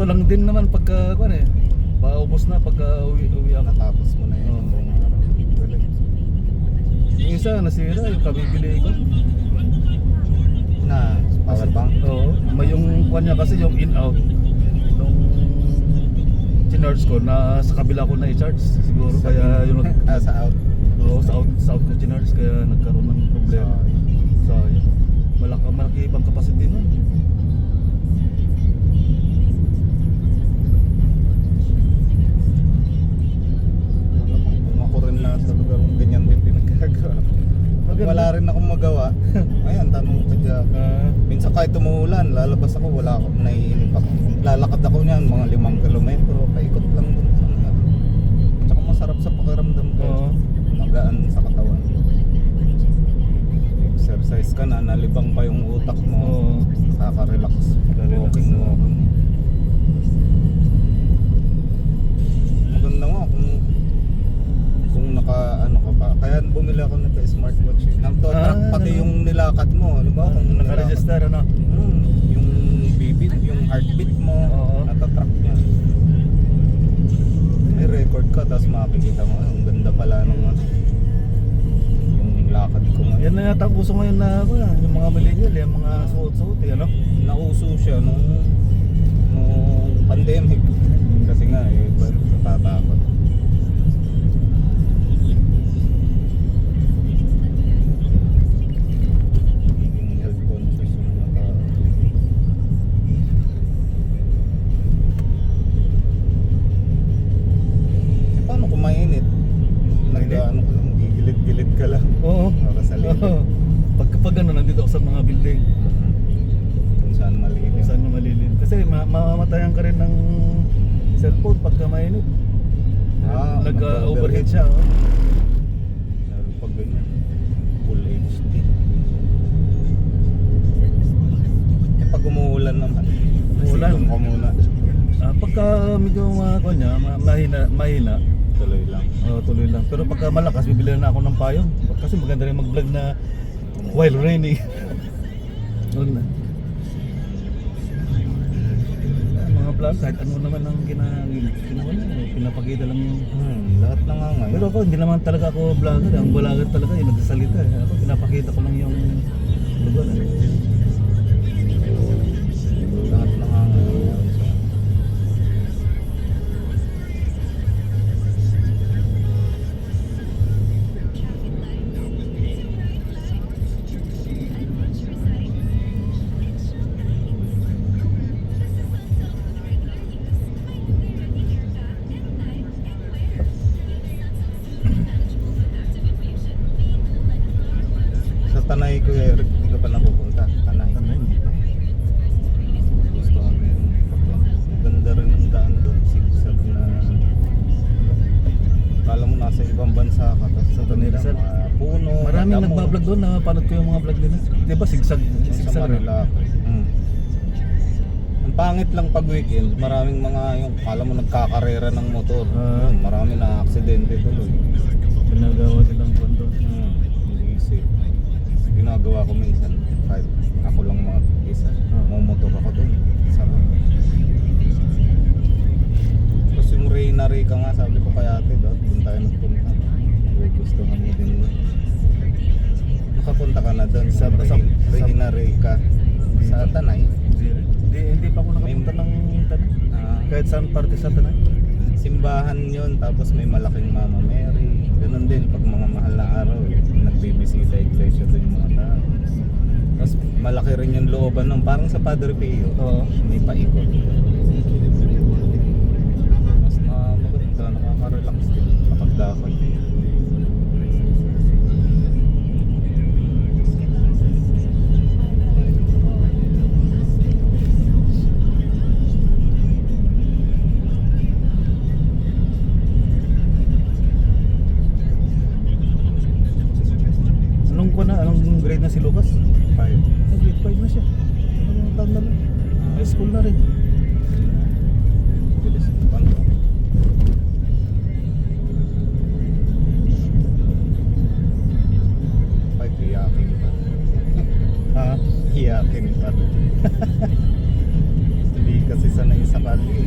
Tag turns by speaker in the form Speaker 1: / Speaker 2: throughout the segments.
Speaker 1: sakto lang din naman pagka kuan eh. Paubos na pagka uwi ako.
Speaker 2: Natapos mo na yun.
Speaker 1: Oo. Yung isa nasira yung kabibili ko.
Speaker 2: Na power bank.
Speaker 1: Oo, may yung kuan niya kasi yung in out nung chinarge ko na sa kabila ko na i-charge siguro
Speaker 2: Sa
Speaker 1: kaya
Speaker 2: in-
Speaker 1: yung
Speaker 2: sa out.
Speaker 1: oo, sa out ko chinarge kaya nagkaroon ng problema. So, malaki ibang capacity nun.
Speaker 2: Kung ako rin na sa lugar kung ganyan din pinagkagawa. Pag
Speaker 1: Maganda.
Speaker 2: wala rin akong magawa, ayan, tanong ka dyan. Minsan kahit umuulan, lalabas ako, wala akong naiinip ako. Lalakad ako niyan, mga 5 kilometro, paikot lang dun sa mga. Tsaka masarap sa pakiramdam ko.
Speaker 1: Oo.
Speaker 2: Magaan sa katawan. Exercise ka na, nalibang pa yung utak mo.
Speaker 1: Oo.
Speaker 2: Nakaka-relax.
Speaker 1: Nakaka-relax.
Speaker 2: Walking mo. Maganda nga kung naka ano ka pa. Kaya bumili ako nito smartwatch. Nagto-track pati
Speaker 1: ano?
Speaker 2: yung nilakad mo. Alam ba kung
Speaker 1: Naka-register ano?
Speaker 2: yung beat, yung heartbeat mo,
Speaker 1: Oo.
Speaker 2: natatrack niya. May record ka, tapos makikita mo, ang ganda pala ng ano, yung lakad ko ngayon.
Speaker 1: Yan na yata ang uso ngayon na yung mga millennial, yung mga suot-suot ano?
Speaker 2: Nauso siya nung pandemic. Kasi nga, natatakot. Yung health conscious yung mga tao. Paano kung mainit? Nag-ano ko lang, gigilid-gilid ka lang.
Speaker 1: Oo.
Speaker 2: Para sa lilim.
Speaker 1: Oo. Pag ano, nandito ako sa mga building.
Speaker 2: Kung saan malilim.
Speaker 1: Kung saan na malilim. Kasi mamamatayan ka rin ng cellphone pagka mainit. Nag-overheat siya. Oh.
Speaker 2: Lalo pag ganyan, full HD. Pag umuulan naman,
Speaker 1: Umuulan.
Speaker 2: sigaw ka muna.
Speaker 1: Pagka medyo niya, mahina,
Speaker 2: Tuloy lang.
Speaker 1: tuloy lang. Pero pagka malakas, bibili na ako ng payong. Kasi maganda rin mag-vlog na while raining. Noon na. Mga vlog, kahit ano naman ang pinapakita lang yung...
Speaker 2: Lahat na nga ngayon.
Speaker 1: Pero ako, hindi naman talaga ako vlogger. Ang vlogger talaga yung nagsasalita. Ako, pinapakita ko lang yung lugar.
Speaker 2: Lahat na nga ngayon. Sa Tanay ko, Eric, hindi ka pa napupunta. Tanay.
Speaker 1: Ano yun?
Speaker 2: Gusto ko yung ganda rin ng daan doon. Sigsag na kala mo nasa ibang bansa ka. Tapos sa
Speaker 1: Tanay
Speaker 2: kanila
Speaker 1: Rizal.
Speaker 2: mga puno,
Speaker 1: Maraming
Speaker 2: damo.
Speaker 1: nagbablog doon, napanood ko yung mga vlog nila. Di ba sigsag?
Speaker 2: Sa
Speaker 1: Sigsag.
Speaker 2: Manila. Ang pangit lang pag weekend, maraming mga yung kala mo nagkakarera ng motor. Marami na aksidente tuloy.
Speaker 1: Pinagawa nilang kondo.
Speaker 2: Hindi safe. Ginagawa ko minsan kahit ako lang mga isa. Mamotor ako doon. Sama. Tapos yung Reyna Reyka nga, sabi ko kay ate doon tayo nagpunta. Gustuhan mo din yun. Nakapunta ka na doon sa Reyna Reyka sa Tanay.
Speaker 1: Hindi pa ako nakapunta ng Tanay. Kahit saan parte sa Tanay.
Speaker 2: Simbahan yun, tapos may malaking Mama Mary. Ganun din, pag mga mahal na araw, nagbibisita iglesia doon yung mga tao. Tapos malaki rin yung looban ng parang sa Padre Pio.
Speaker 1: Oo.
Speaker 2: May paikot. Mas maganda, nakaka-relax din kapag lakad.
Speaker 1: Anong grade na si Lucas?
Speaker 2: 5.
Speaker 1: Grade 5 na siya. Anong taon na lang? High school na rin.
Speaker 2: Bilis. Paano? Hiyakin pa.
Speaker 1: Ha?
Speaker 2: Hiyakin pa. Hindi kasi sanay sa kali.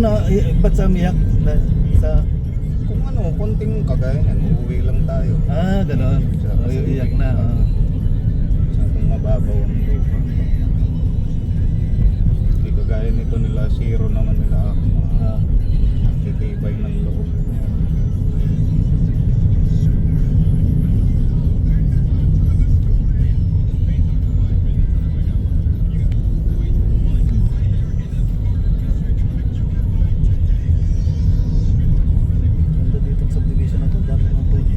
Speaker 1: ano, ba't sa umiyak? Na, sa,
Speaker 2: Kung ano, konting kagaya niyan, uuwi lang tayo.
Speaker 1: gano'n. Oh, iyak na.
Speaker 2: Masyadong mababaw ang lupa. Hindi kagaya nito nila Shiro naman nila ako. Titibay ng loob.
Speaker 1: Ganda dito sa subdivision na to, dami ng pwede.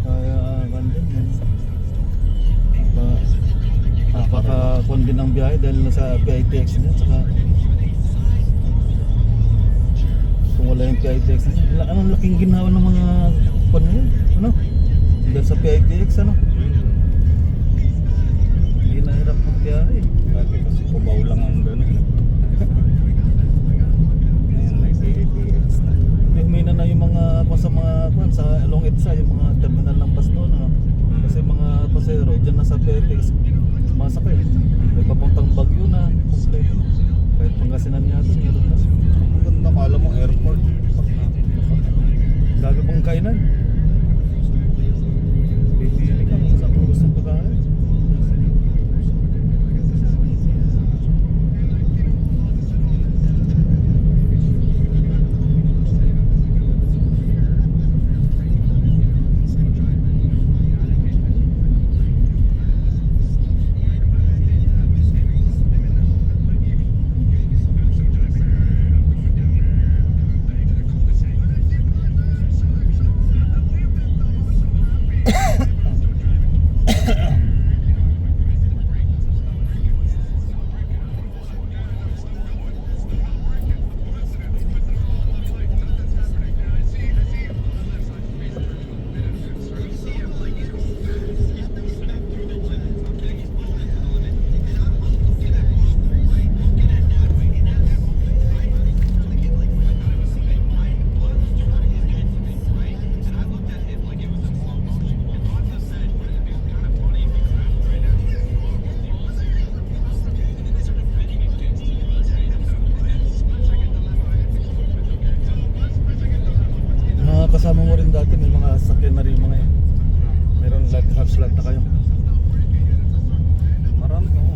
Speaker 1: Kaya, ganda yun. Napaka-con din ng biyahe dahil nasa PITX na, saka kung wala yung PITX na, anong laking ginawa ng mga con na yun? Ano? Dahil sa PITX, ano? Hindi nahirap magbiyahe.
Speaker 2: Dati kasi kubaw lang ang gano'n. Ngayon may PATX na.
Speaker 1: Humina na yung mga kung sa mga kung sa along EDSA, yung mga terminal ng bus doon, ano? Kasi mga pasero diyan na sa PITX sumasakay. May papuntang Baguio na kompleto. Kahit Pangasinan yata meron na.
Speaker 2: Ang ganda, kala mo airport.
Speaker 1: Gabi pang kainan. Pipili ka kung saan mo gusto pagkain. Kasama mo rin dati may mga sakyan na rin mga yan. Meron half slot na kayo.
Speaker 2: Marami ako.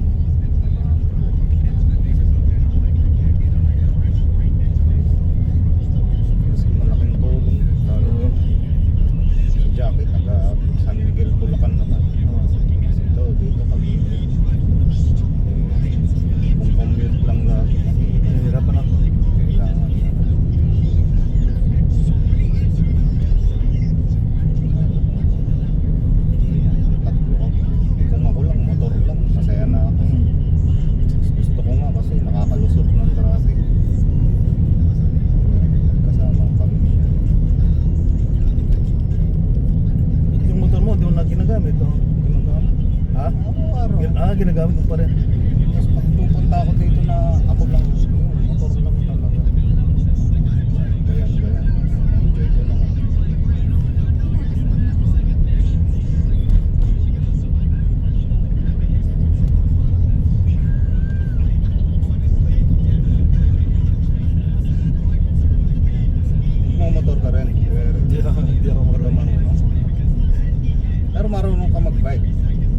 Speaker 2: Kasi malaking tulong. Lalo si Jackie, taga San Miguel, Bulacan naman. Kasi ito, dito kami. Kung commute lang lagi,
Speaker 1: Nahihirapan ako.
Speaker 2: kailangan. Tatlo ako. Kung ako lang, motor lang, masaya na ako. Gusto ko nga kasi nakakalusot ng traffic. Kasama ang pamilya.
Speaker 1: Yung motor mo, di mo na ginagamit. Oh.
Speaker 2: Ginagamit.
Speaker 1: Ha?
Speaker 2: Araw-araw.
Speaker 1: Ginagamit mo pa rin.
Speaker 2: Tapos pag pupunta ako dito na ako lang, yun, motor lang talaga. Bayan. Enjoy ko naman. Motor ka rin.
Speaker 1: Hindi ako marunong.
Speaker 2: Pero marunong ka mag-bike.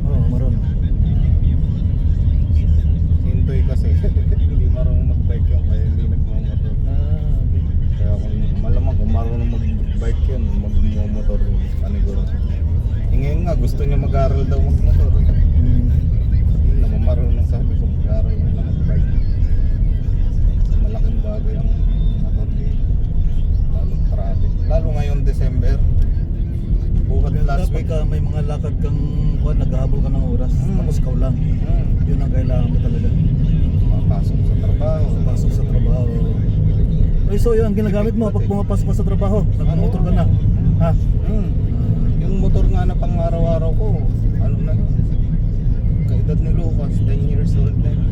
Speaker 1: Oo, marunong.
Speaker 2: Hintoy kasi hindi marunong mag-bike yun kaya hindi nagmamotor.
Speaker 1: Okay.
Speaker 2: Kaya kung marunong mag-bike yun, magmamotor yun, paniguro. Ngayon nga gusto niya mag-aral daw mag-motor. Hindi naman marunong, sabi ko mag-aral na mag-bike. Malaking bagay ang motor dito. Lalo traffic. Lalo ngayon December. Buhat last week.
Speaker 1: Kapag may mga lakad kang naghahabol ka ng oras, tapos ikaw lang.
Speaker 2: Hmm.
Speaker 1: Yun ang kailangan mo talaga.
Speaker 2: Mapasok sa trabaho.
Speaker 1: Pasok sa trabaho. Ay, so yun ang ginagamit mo pag pumapasok ka sa trabaho, nagmamotor ka na. Ha?
Speaker 2: Yung motor nga na pang araw-araw ko, ano na yun? Kaedad ni Lucas, 10 years old na yun.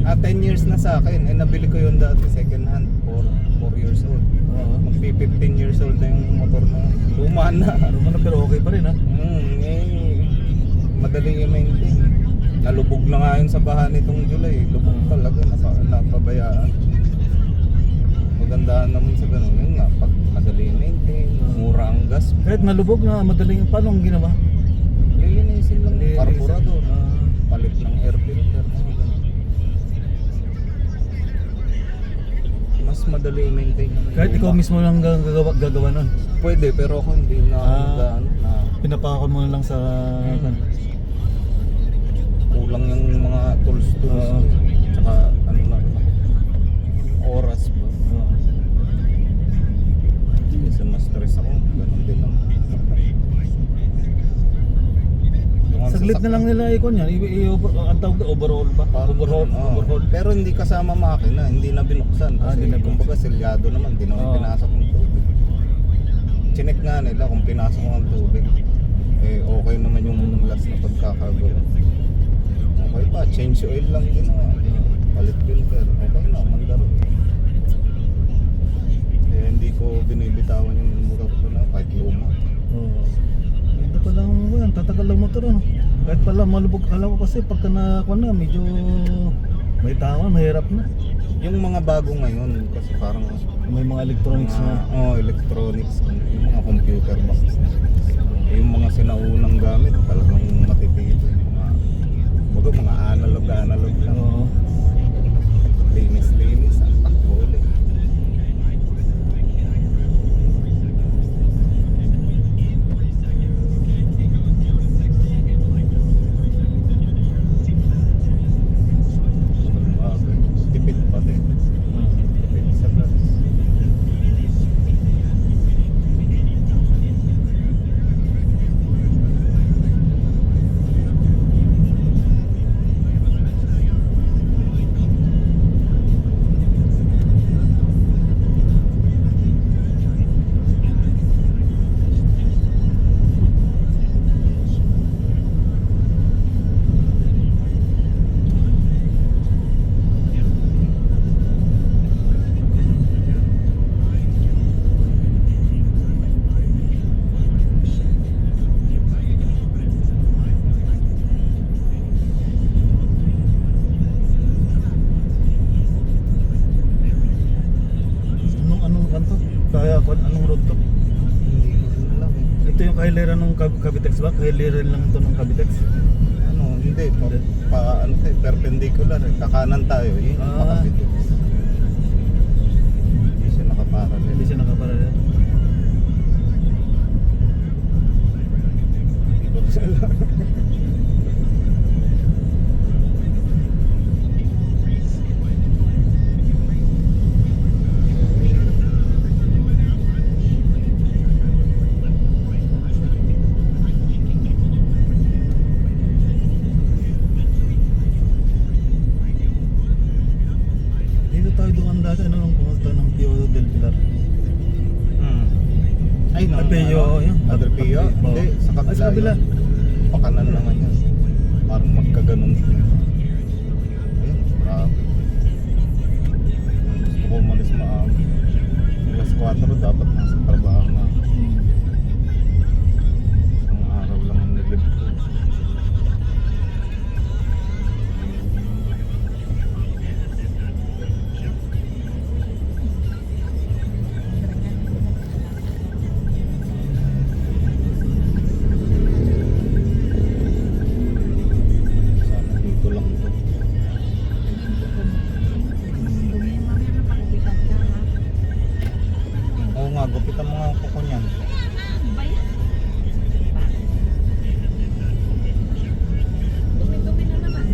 Speaker 2: 10 years na sa akin. Nabili ko yun dati, second hand, 4 years old.
Speaker 1: Oo.
Speaker 2: Magpi 15 years old na yung motor na yun. Luma na.
Speaker 1: Ano mo na, pero okay pa rin ha?
Speaker 2: Madali i-maintain. Nalubog na nga yun sa baha nitong July. Lubog talaga, napabayaan. Magandaan naman sa ganun. Yun nga, pag madali maintain, mura ang gas.
Speaker 1: Kahit nalubog na madaling, paano ang ginawa?
Speaker 2: Lilinisin lang,
Speaker 1: Lilinisin.
Speaker 2: carburetor,
Speaker 1: Ah.
Speaker 2: palit ng air filter, mga ganun. Mas madali maintain.
Speaker 1: Kahit ikaw mismo lang gagawa nun.
Speaker 2: Pwede, pero ako hindi na na
Speaker 1: Pinapako mo lang sa...
Speaker 2: kulang yung mga tools.
Speaker 1: Oo.
Speaker 2: Tsaka ano lang, oras ba.
Speaker 1: Oo.
Speaker 2: Kasi mas stress ako, ganun din lang. Yung
Speaker 1: Saglit na lang nila ikon yan. Ang tawag na overhaul ba? Overhaul. Overhaul.
Speaker 2: Pero hindi kasama makina, hindi na binuksan. Kasi
Speaker 1: Hindi na binuksan.
Speaker 2: kumbaga selyado naman, di naman
Speaker 1: Oo.
Speaker 2: pinasok ng tubig. Chinek nga nila kung pinasok ng tubig. Eh okay naman yung last na pagkakagawa. Okay pa, change oil lang ginawa. Palit filter, okay na, mandaro. Eh hindi ko binibitawan yung motor ko na kahit luma.
Speaker 1: Oo. Ito pa lang yan, tatagal lang motor ano. Kahit pala malubog, kala ko kasi pagka nakuha na medyo may tama, mahirap na.
Speaker 2: Yung mga bago ngayon, kasi parang
Speaker 1: May mga electronics na.
Speaker 2: electronics, yung mga computer box. Yung mga sinaunang gamit, talagang matitibay. Mga analog lang.
Speaker 1: Oo.
Speaker 2: Linis, ang takbo ulit. Tipid pati. Tipid sa gas.
Speaker 1: Anong kanto? Kaya anong road to?
Speaker 2: Hindi ko rin alam eh.
Speaker 1: Ito yung kahiliran ng Cavitex ba? Kahiliran lang ito ng Cavitex.
Speaker 2: Ano, hindi.
Speaker 1: Hindi.
Speaker 2: Ano to eh, perpendicular eh. Kakanan tayo. Yun yung makapit. Hindi siya nakaparallel.
Speaker 1: Hindi siya nakaparallel.
Speaker 2: Hindi ko rin alam.
Speaker 1: Dito tayo dumaan dati nung pumunta ng Pio del Pilar.
Speaker 2: Ay, no.
Speaker 1: Pio, yun.
Speaker 2: Other Pio? Hindi, sa kabila.
Speaker 1: Ay, sa kabila.
Speaker 2: yun. Pakanan naman yan. Parang magkaganon. Ayun, grabe. Gusto ko umalis maaga. Alas 4 dapat nasa trabaho na. Isang araw lang ang nilib ko. Sana dito lang to. Oo nga, gupitan mo nga ang kuko niyan.
Speaker 3: Dumi-dumi na naman.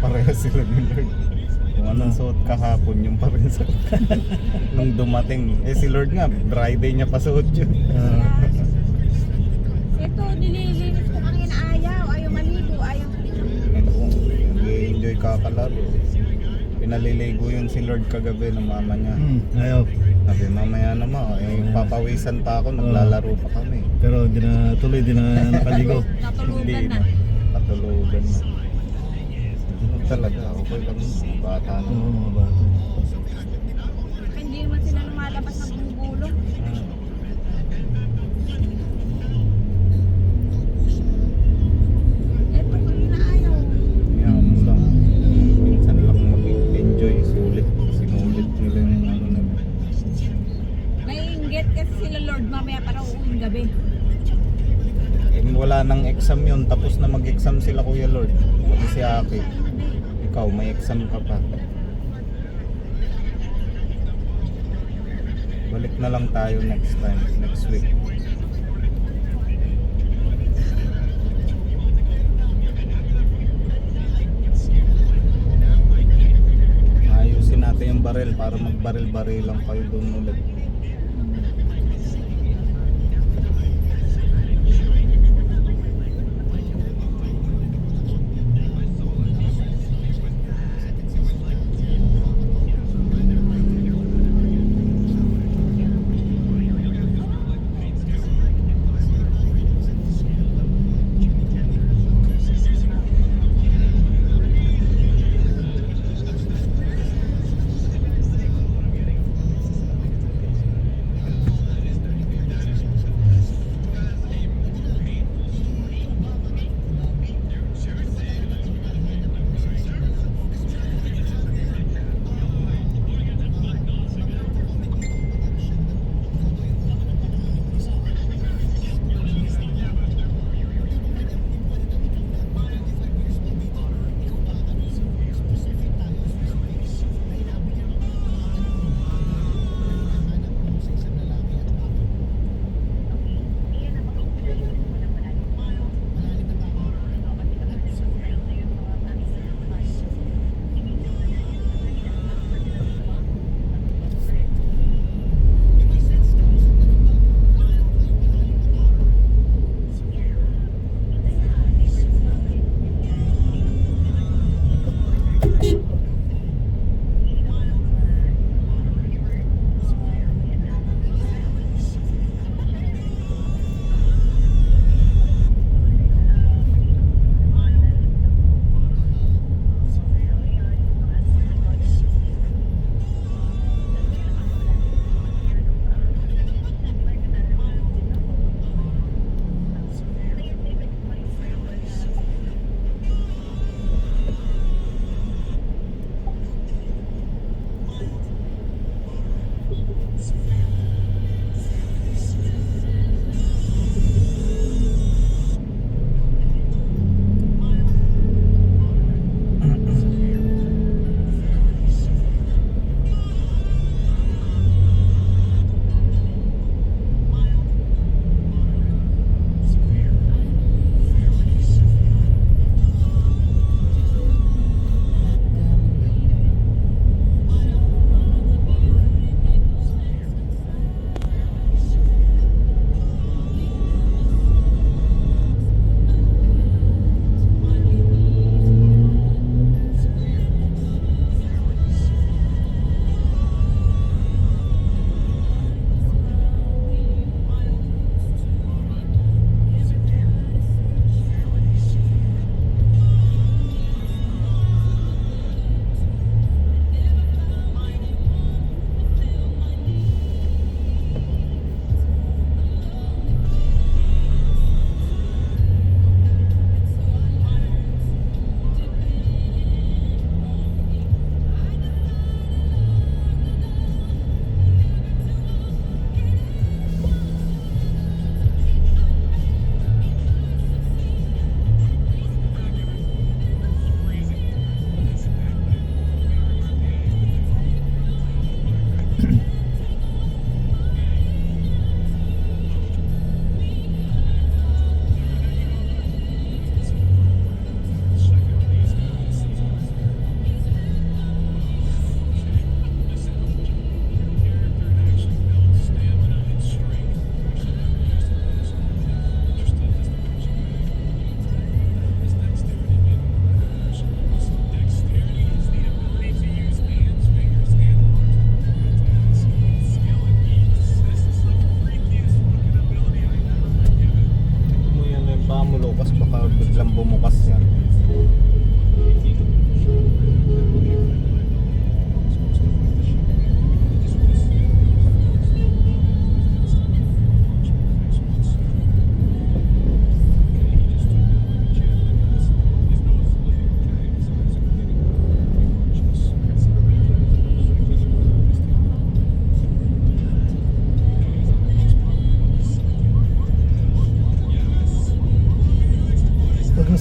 Speaker 2: Parehas sila ni Lord. Kung anong suot kahapon, yung pa rin suot. Nung dumating. Eh si Lord nga, dry day niya pa suot yun.
Speaker 3: Ito, nililinis ko kanina ayaw maligo, ayaw
Speaker 2: Nag-enjoy kakalaro. Pinaliligo yun si Lord kagabi ng mama niya.
Speaker 1: Ayaw.
Speaker 2: Sabi, mamaya naman, papawisan pa ako, naglalaro pa kami.
Speaker 1: Pero di na tuloy, di na nakaligo.
Speaker 3: natulugan na.
Speaker 2: Patulugan na. Ano talaga, okay lang yung bata na.
Speaker 1: Oo, mga bata.
Speaker 3: Hindi naman sila lumalabas ng gulong. Nag-flight kasi sila Lord mamaya para uuwing gabi.
Speaker 2: Eh, wala nang exam yun. Tapos na mag-exam sila Kuya Lord. Pati si Aki. Ikaw, may exam ka pa. Balik na lang tayo next time, next week. Ayusin natin yung baril para magbaril-baril lang kayo doon ulit.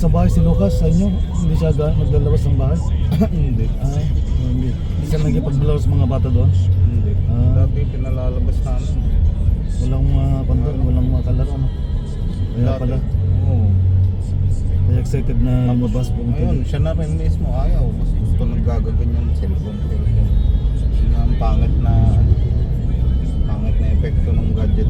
Speaker 1: sa bahay si Lucas sa inyo? Hindi siya naglalabas ng bahay?
Speaker 2: Hindi.
Speaker 1: Hindi. Hindi siya nagipaglalabas sa mga bata doon?
Speaker 2: Hindi. Dati pinalalabas namin.
Speaker 1: Walang mga kondol, walang mga kalaro, no? Kaya
Speaker 2: Dati.
Speaker 1: pala,
Speaker 2: Oo.
Speaker 1: kaya excited na lumabas po.
Speaker 2: Ngayon, siya na rin mismo ayaw. Mas gusto nagagaganyan cellphone. Yun nga ang pangit na epekto ng gadget.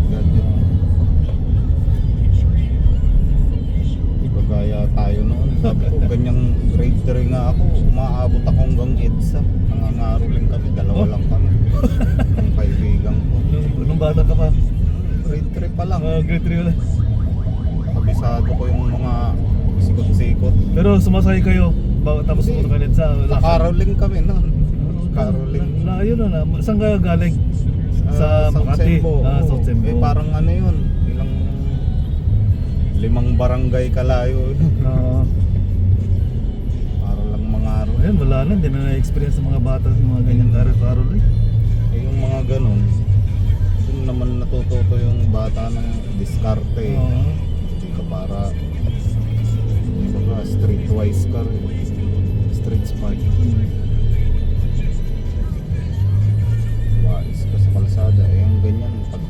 Speaker 2: Di ba gaya tayo noon? Sabi ko, ganyang grade 3 nga ako. Umaabot ako hanggang EDSA. Nangangaroling kami, dalawa
Speaker 1: Oh.
Speaker 2: lang kami. Ng kaibigan ko.
Speaker 1: Nung bata ka pa?
Speaker 2: Grade 3 pa lang.
Speaker 1: Grade 3 ulit.
Speaker 2: Kabisado ko yung mga sikot-sikot.
Speaker 1: Pero sumasakay kayo, tapos
Speaker 2: Hindi.
Speaker 1: pumunta kayo sa
Speaker 2: Nakaroling kami noon. Caroling.
Speaker 1: Ayun na, saan ka galing? Sa
Speaker 2: South
Speaker 1: Makati?
Speaker 2: Sembo.
Speaker 1: South Sembo.
Speaker 2: Eh parang ano yun, 5 barangay kalayo. Para lang mga araw.
Speaker 1: Ayun, wala na, hindi na na-experience ng mga bata sa mga ganyang karol eh.
Speaker 2: Eh yung mga ganun, dun naman natututo yung bata ng diskarte.
Speaker 1: Oo.
Speaker 2: Hindi ka para streetwise ka rin. Street smart. Wais ka sa kalsada. Eh yung ganyan, pag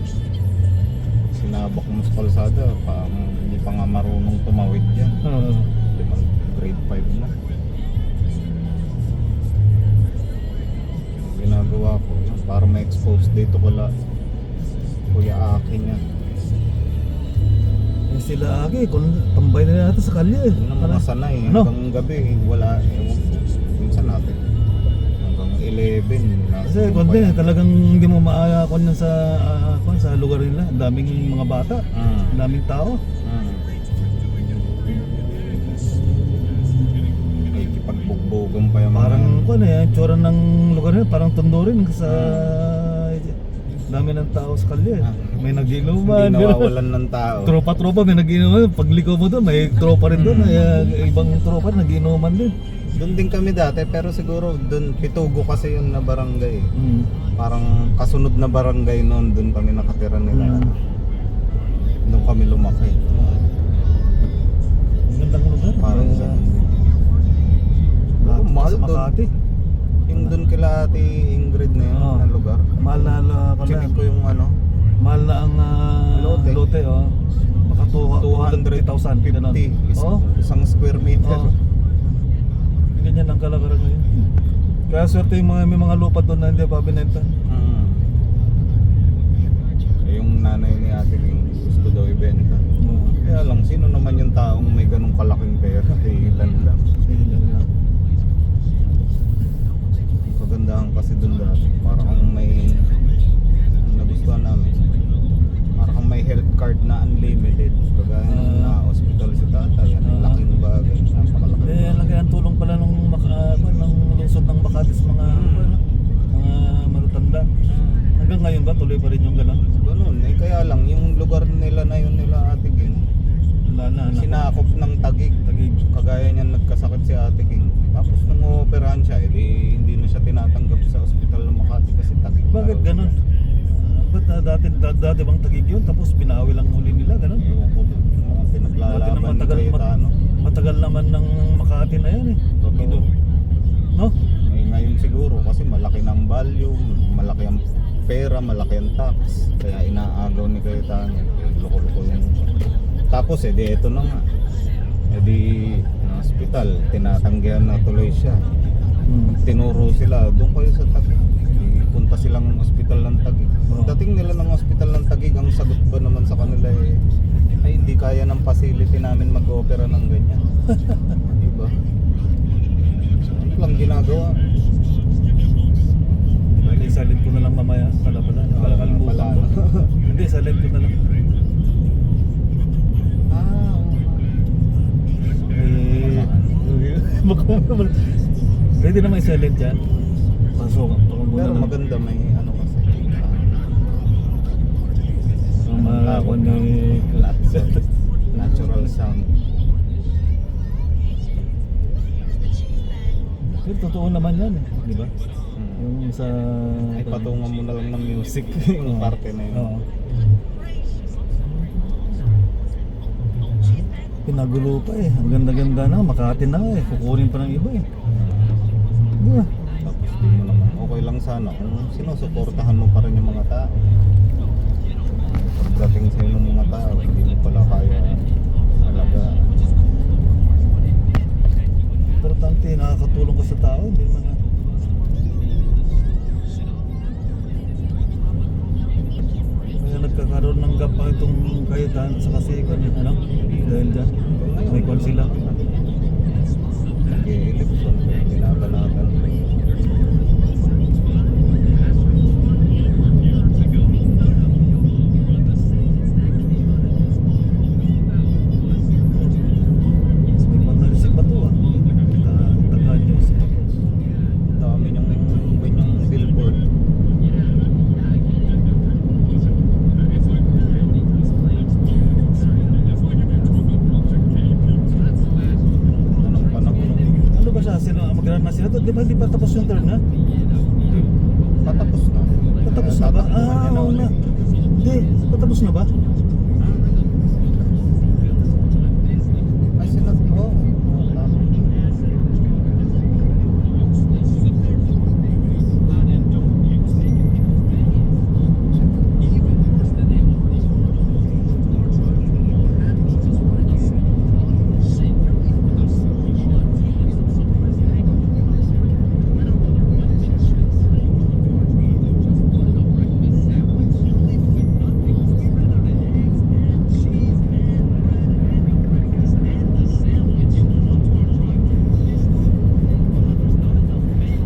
Speaker 2: sinabak mo sa kalsada, hindi pa nga marunong tumawid yan. Grade 5 na. Ang ginagawa ko yun, para ma-expose dito Kuya Aki niya.
Speaker 1: Eh sila agi, kung tambay na natin sa kalye eh.
Speaker 2: Yun ang mga sanay.
Speaker 1: Ano?
Speaker 2: Hanggang gabi, wala. Ewan ko. Minsan natin. Hanggang 11.
Speaker 1: Kasi konti, talagang hindi mo maayakon yan sa lugar nila. Ang daming mga bata, ang daming tao.
Speaker 2: Ay, kipagbugbogam pa yung
Speaker 1: Parang
Speaker 2: mga...
Speaker 1: kung ano yan, tsura ng lugar nila, parang tondo rin sa dami ng tao sa kalye. May nagiinuman.
Speaker 2: Hindi nawawalan ng tao.
Speaker 1: Tropa-tropa, may nagiinuman. Pagliko mo doon, may tropa rin doon. Ibang tropa nagiinuman din.
Speaker 2: Doon din kami dati, pero siguro doon, Pitugo kasi yun na barangay. Parang kasunod na barangay noon, doon kami nakatira nila. Doon kami lumaki.
Speaker 1: Ang gandang lugar.
Speaker 2: Parang mahal
Speaker 1: sa Makati.
Speaker 2: Yung doon kila Ate Ingrid na yun, na lugar.
Speaker 1: Mahal na
Speaker 2: Chinik ko yung ano,
Speaker 1: mahal na ang lote, oh. Baka 250,000 ganun.
Speaker 2: 250
Speaker 1: Oh,
Speaker 2: isang square meter.
Speaker 1: oh. Ganyan ang kalakaran ngayon. Kaya swerte yung may mga lupa doon na hindi pa binenta.
Speaker 2: Eh, yung nanay ni Ate King gusto daw ibenta. Kaya lang, sino naman yung taong may ganong kalaking pera? Ilan lang.
Speaker 1: Ilan lang.
Speaker 2: Ang kagandahan kasi doon dati, parang may ang nagustuhan namin, parang may health card na unlimited. Kagaya nung na-hospital si tatay, yan ang laking bagay, napakalaki.
Speaker 1: Laki ang tulong pala ng lungsod ng Makati sa mga matatanda. Hanggang ngayon ba tuloy pa rin yung gano'n?
Speaker 2: Ganun, eh kaya lang, yung lugar nila na yun nila Ate King,
Speaker 1: Wala na.
Speaker 2: sinakop ng Taguig. Kagaya niyan nagkasakit si Ate King. Tapos nung operahan siya, hindi na siya tinatanggap sa ospital ng Makati kasi Taguig.
Speaker 1: Bakit gano'n? Ba't dati bang Taguig yun? Tapos binawi lang huli nila, gano'n?
Speaker 2: Ewan ko ba, mga
Speaker 1: Dati
Speaker 2: pinaglalaban
Speaker 1: naman
Speaker 2: ni Cayetano.
Speaker 1: matagal naman ng Makati na yan eh.
Speaker 2: Totoo.
Speaker 1: No?
Speaker 2: Eh, ngayon siguro kasi malaki ng value, malaki ang pera, malaki ang tax. Kaya inaagaw ni Cayetano. Loko-loko yung... Tapos di eto na nga. Di na hospital, tinatanggihan na tuloy siya. Tinuro sila, doon kayo sa Taguig. Punta silang ospital ng Taguig. Pagdating nila ng ospital ng Taguig, ang sagot ba naman sa kanila ay hindi kaya ng facility namin mag-opera ng ganyan. Diba? So, ano lang ginagawa?
Speaker 1: Hindi, silent ko na lang mamaya. Pala. Kalimutan ko. Hindi, silent ko na lang. Pwede naman i-silent yan. Pasok muna.
Speaker 2: Pero maganda may ano kasi. Natural sound.
Speaker 1: Pero totoo naman yan eh, di ba? Yung sa...
Speaker 2: Ay patungan mo na lang ng music yung parte na yun.
Speaker 1: Oo. Pinagulo pa eh. Ang ganda-ganda na. Makati na eh. Kukunin pa ng iba eh. Di ba?
Speaker 2: Tapos di mo naman, okay lang sana kung sinusuportahan mo pa rin yung mga tao. Pagdating sa ng mga tao, hindi mo pala kaya alagaan.
Speaker 1: Importante, nakakatulong ka sa tao. Hindi man na. Kaya nagkakaroon ng gap pa itong kahitan sa kasikon eh. Ano? Dahil dyan. May kwan sila.
Speaker 2: Nag-eleksyon, binabalatan.
Speaker 1: May panalisip pa to ah. Taghan nyo sa
Speaker 2: Dami niyang ganyang billboard. Anong panahon?
Speaker 1: ano ba siya? Sino, mag-run na sila to? Di ba hindi pa tapos yung term na?
Speaker 2: Patapos na.
Speaker 1: Patapos na ba?
Speaker 2: Tatakbuhan niya
Speaker 1: Oo na.
Speaker 2: ulit.
Speaker 1: Hindi, patapos na ba?
Speaker 2: Ay, sila, oh, tama.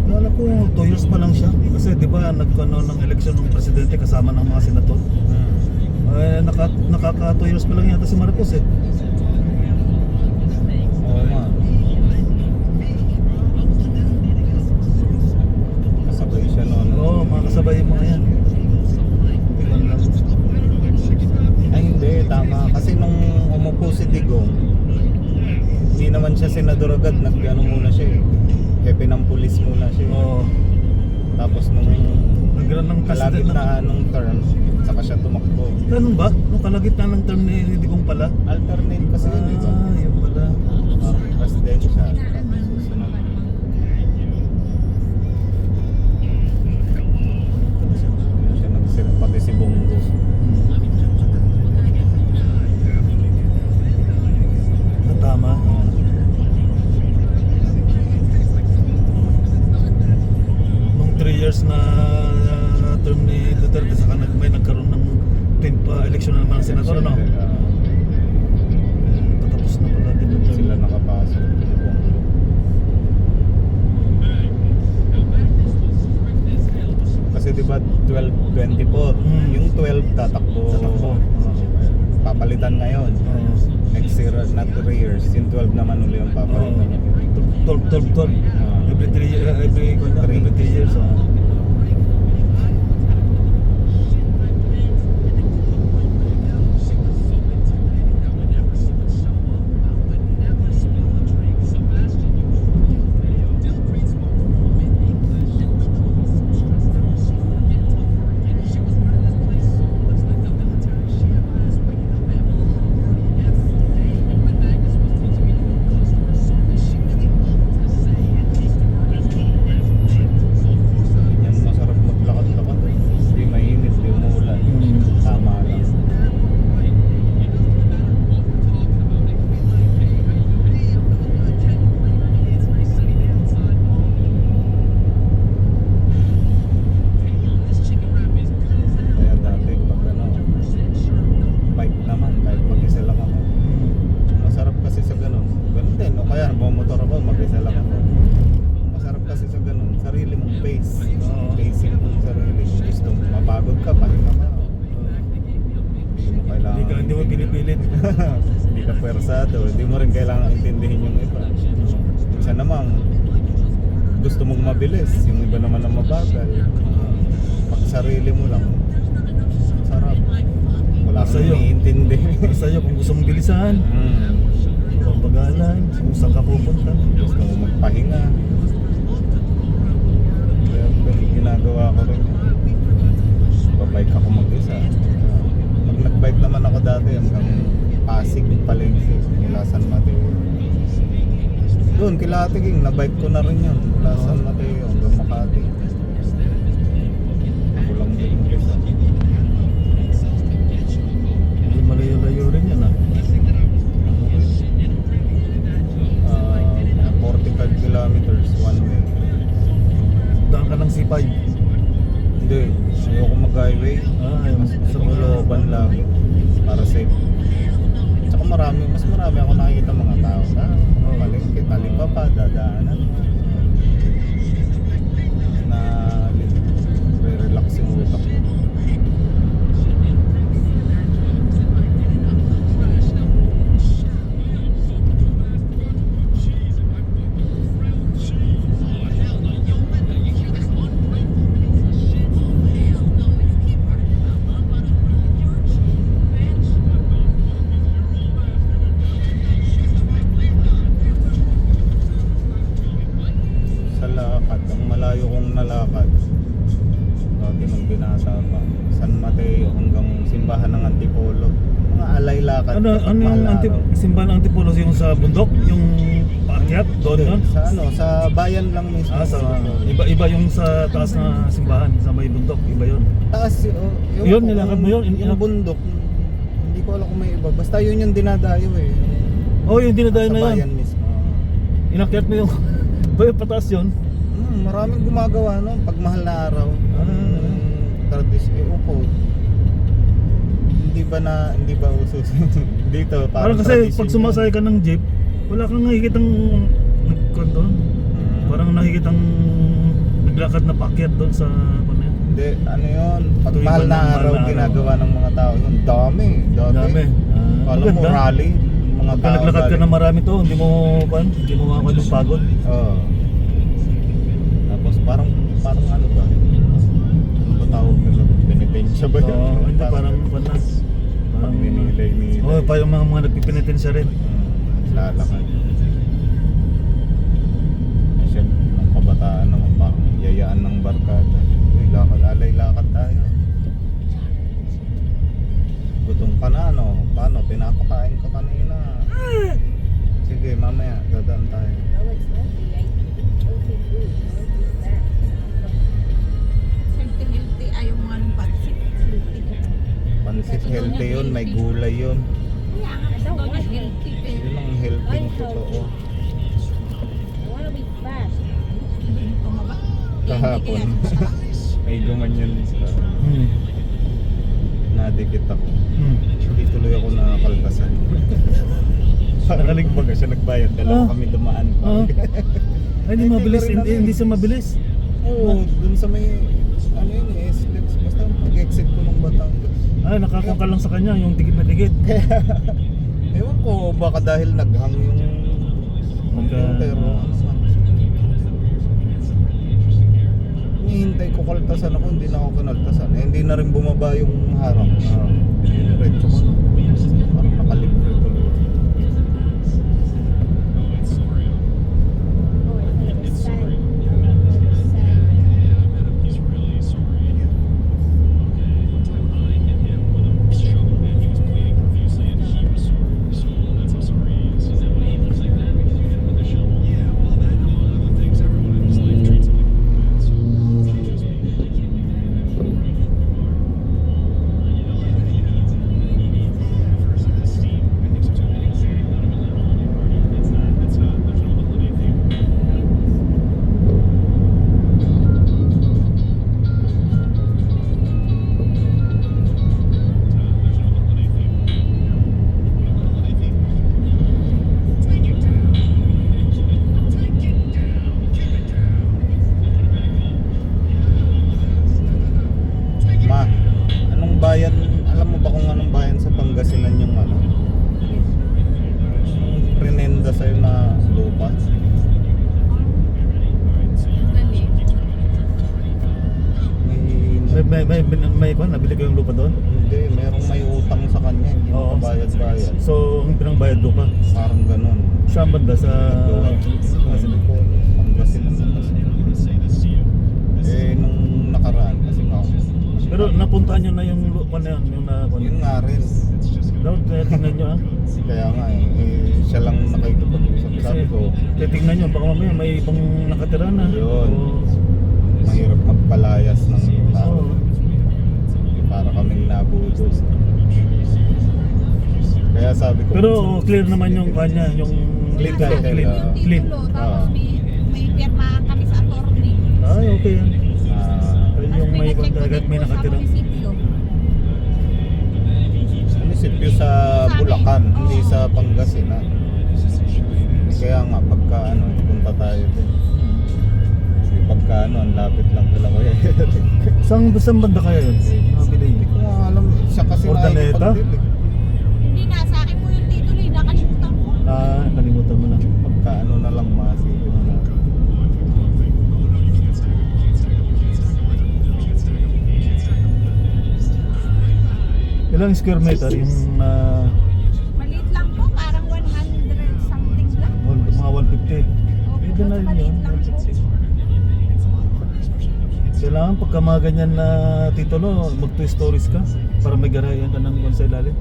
Speaker 1: Kala ko 2 years pa lang siya. Kasi di ba nagkano ng eleksyon ng presidente kasama ng mga senator? Nakaka 2 years pa lang yata si Marcos eh.
Speaker 2: Oo nga. Kasabay siya noon.
Speaker 1: Oo, mga kasabay yung mga yan. Ilan lang.
Speaker 2: Ay hindi, tama. Kasi nung umupo si Digong, hindi naman siya senador agad. Nag-ano muna siya eh. Hepe ng pulis muna siya.
Speaker 1: Oo.
Speaker 2: Tapos nung
Speaker 1: Nag-run ng president na.
Speaker 2: kalagitnaan ng term, saka siya tumakbo.
Speaker 1: Ganun ba? Nung kalagitnaan ng term ni Digong pala?
Speaker 2: Alternate kasi yun, di ba?
Speaker 1: Yun pala.
Speaker 2: Presidential. Tapos susunod. Yun siya nagsilip, pati si Bongo.
Speaker 1: Tama. Nung 3 years na term ni Duterte, saka may nagkaroon ng election na naman ng senador, ano? Patapos na pala din yung term.
Speaker 2: Sila nakapasok. Bongo. Kasi di ba 12-20 po, yung 12 tatakbo.
Speaker 1: Tatakbo.
Speaker 2: Papalitan ngayon.
Speaker 1: Oo.
Speaker 2: Next year, not 3 years. Yung 12 naman uli yung papalitan.
Speaker 1: 12. Every 3 years, every 3 years.
Speaker 2: Yan masarap maglakad-lakad. Hindi mainit, hindi umuulan. Tama lang. Kaya dati pag ano, bike naman, kahit mag-isa lang ako. Masarap kasi sa ganun. Ganun din. O kaya nagmamotor ako, mag-isa lang ako. Masarap kasi sa ganun. Sarili mong pace.
Speaker 1: Oo.
Speaker 2: Pacing mong sarili. Kung gusto mo mapagod ka, pahinga ka. Hindi mo kailangan.
Speaker 1: Hindi mo pinipilit.
Speaker 2: Hindi ka pwersado. Hindi mo rin kailangan intindihin yung iba. Minsan naman, gusto mong mabilis. Yung iba naman ang mabagal. Pag sarili mo lang, sarap. Wala kang
Speaker 1: Sa'yo.
Speaker 2: iniintindi.
Speaker 1: Sa'yo kung gusto mong bilisan, kung pagalan, kung saan ka pupunta.
Speaker 2: Gusto mo magpahinga. Kaya ginagawa ko rin. Babike ako mag-isa. Pag nag-bike naman ako dati hanggang Pasig yung palengke mula San Mateo. Doon kila Ate King, na-bike ko na rin yun mula San Mateo hanggang Makati. Ako lang din yung isa.
Speaker 1: Hindi malayo-layo rin yan ah.
Speaker 2: Mga 45 kilometers one way.
Speaker 1: Daan ka ng C5.
Speaker 2: Hindi, ayoko mag-highway.
Speaker 1: Ayun.
Speaker 2: Sa Looban lang para safe. Tsaka mas marami ako nakikita mga tao na palengke, talipapa, dadaanan. Na re-relax yung utak ko. Sa lakad, ang malayo kong nalakad dati nung binata pa, San Mateo hanggang simbahan ng Antipolo, mga alay lakad.
Speaker 1: Ano
Speaker 2: kapag
Speaker 1: yung
Speaker 2: mahal araw.
Speaker 1: simbahan ng Antipolo, yung sa bundok, yung paakyat doon yun?
Speaker 2: Sa sa bayan lang mismo.
Speaker 1: Sa iba yung sa taas na simbahan, sa may bundok, iba yun.
Speaker 2: Taas
Speaker 1: Yun, nilakad mo yun?
Speaker 2: Yung bundok, hindi ko alam kung may iba, basta yun yung dinadayo eh.
Speaker 1: Oh, yung dinadayo
Speaker 2: Sa
Speaker 1: na yun.
Speaker 2: bayan mismo.
Speaker 1: Inakyat mo yung pataas yun.
Speaker 2: Maraming gumagawa no pag mahal na araw. Upo. Hindi ba uso dito
Speaker 1: Parang kasi pag sumasakay ka ng jeep, wala kang nakikitang nagkanto. Parang nakikitang naglakad na paakyat doon sa ano yan.
Speaker 2: Hindi, ano yun, pag
Speaker 1: Tuwing
Speaker 2: mahal na
Speaker 1: mahal
Speaker 2: araw
Speaker 1: na araw.
Speaker 2: ginagawa ng mga tao yun. Dami.
Speaker 1: Dami.
Speaker 2: Alam mo,
Speaker 1: Maganda.
Speaker 2: rally, mga
Speaker 1: Pag
Speaker 2: tao
Speaker 1: naglakad ka
Speaker 2: galing.
Speaker 1: na marami to, hindi mo makakuha yung pagod.
Speaker 2: Oo. Tapos parang ano ba? Ano ba tawag nila? Penitensya ba yun?
Speaker 1: Oo, hindi parang panas.
Speaker 2: Parang minilay.
Speaker 1: Oh, pa yung mga nagpipinitensya rin.
Speaker 2: Lalakad. Siyempre, ng kabataan naman parang yayaan ng barkada. Uy, lakad tayo. Gutom ka na, no? Paano? Pinapakain ka kanina. Sige, mamaya, dadaan tayo.
Speaker 3: Oh, it's healthy. Healthy food. Healthy fat. Healthy ay yung mga pansit. Healthy ka.
Speaker 2: Pansit healthy yun, may gulay yun.
Speaker 3: Kaya nga, I don't want healthy.
Speaker 2: Yun ang healthy totoo.
Speaker 3: I wanna be fat.
Speaker 2: Kahapon, may gumanyan sa nadikit ako. Hindi tuloy ako nakakaltasan. Nakaligbag siya nagbayad, dalawa kami dumaan.
Speaker 1: Ay, hindi mabilis, hindi siya mabilis.
Speaker 2: Oo, dun sa may ano yun eh, slips. Basta mag-exit ko ng Batangas.
Speaker 1: Ay, nakakuha ka lang sa kanya, yung dikit na dikit.
Speaker 2: Ewan ko, baka dahil naghang yung computer o ano man. Hinihintay ko kaltasan ako, hindi na ako kinaltasan. Eh, hindi na rin bumaba yung harang. Diretso ko na. Parang nakalibre tuloy. Ma, anong bayan, alam mo ba kung anong bayan sa Pangasinan yung ano? Yung prinenda sa'yo na lupa?
Speaker 1: May kwan, nabili ko yung lupa doon.
Speaker 2: Hindi, merong may utang sa kanya, hindi
Speaker 1: Oo.
Speaker 2: makabayad-bayad.
Speaker 1: So, ang pinangbayad lupa.
Speaker 2: Parang ganun.
Speaker 1: Saan banda sa
Speaker 2: Pangasinan ko, Pangasinan na kasi. Eh, nung nakaraan kasi nga ako.
Speaker 1: Pero napuntahan nyo na yung lupa na yun, yung na
Speaker 2: Yun nga rin.
Speaker 1: Daw, tingnan nyo ah.
Speaker 2: Kaya nga siya lang nakikipag-usap. Sabi ko,
Speaker 1: Titignan nyo, baka mamaya may ibang nakatira na.
Speaker 2: Yun.
Speaker 1: Oo.
Speaker 2: mahirap magpalayas ng tao.
Speaker 1: Oo.
Speaker 2: Para kaming nabudol. Kaya sabi ko,
Speaker 1: Pero clear naman yung kanya, yung
Speaker 2: Clean
Speaker 1: title,
Speaker 2: title,
Speaker 1: clean.
Speaker 2: ah.
Speaker 1: Clean.
Speaker 3: Titulo, tapos may pirma kami sa attorney.
Speaker 1: Ay, okay yan.
Speaker 2: ah,
Speaker 1: Yung may
Speaker 3: Tapos
Speaker 1: kontragat,
Speaker 3: pinag-check
Speaker 1: may
Speaker 3: ko din po
Speaker 1: nakatira.
Speaker 3: sa munisipyo.
Speaker 2: munisipyo sa Bulacan, hindi sa Pangasinan. Kaya nga, pagka punta tayo din. Pagka ang lapit lang pala ko yan.
Speaker 1: Saan banda kaya yun? Nabili
Speaker 2: Hindi ko nga alam, siya kasi
Speaker 1: Ordaneta?
Speaker 2: nakikipag-deal.
Speaker 3: Hindi na, sa akin po yung titulo, nakalimutan ko.
Speaker 1: Nalimutan mo na.
Speaker 2: Pagka na lang masipin na.
Speaker 1: Ilang square meter yung
Speaker 3: Maliit lang po, parang 100 something lang.
Speaker 1: mga 150? Pwede na rin
Speaker 3: Maliit
Speaker 1: yun.
Speaker 3: lang po.
Speaker 1: Kailangan pagka mga ganyan na titulo, mag 2 stories ka para may garayan ka ng sa ilalim.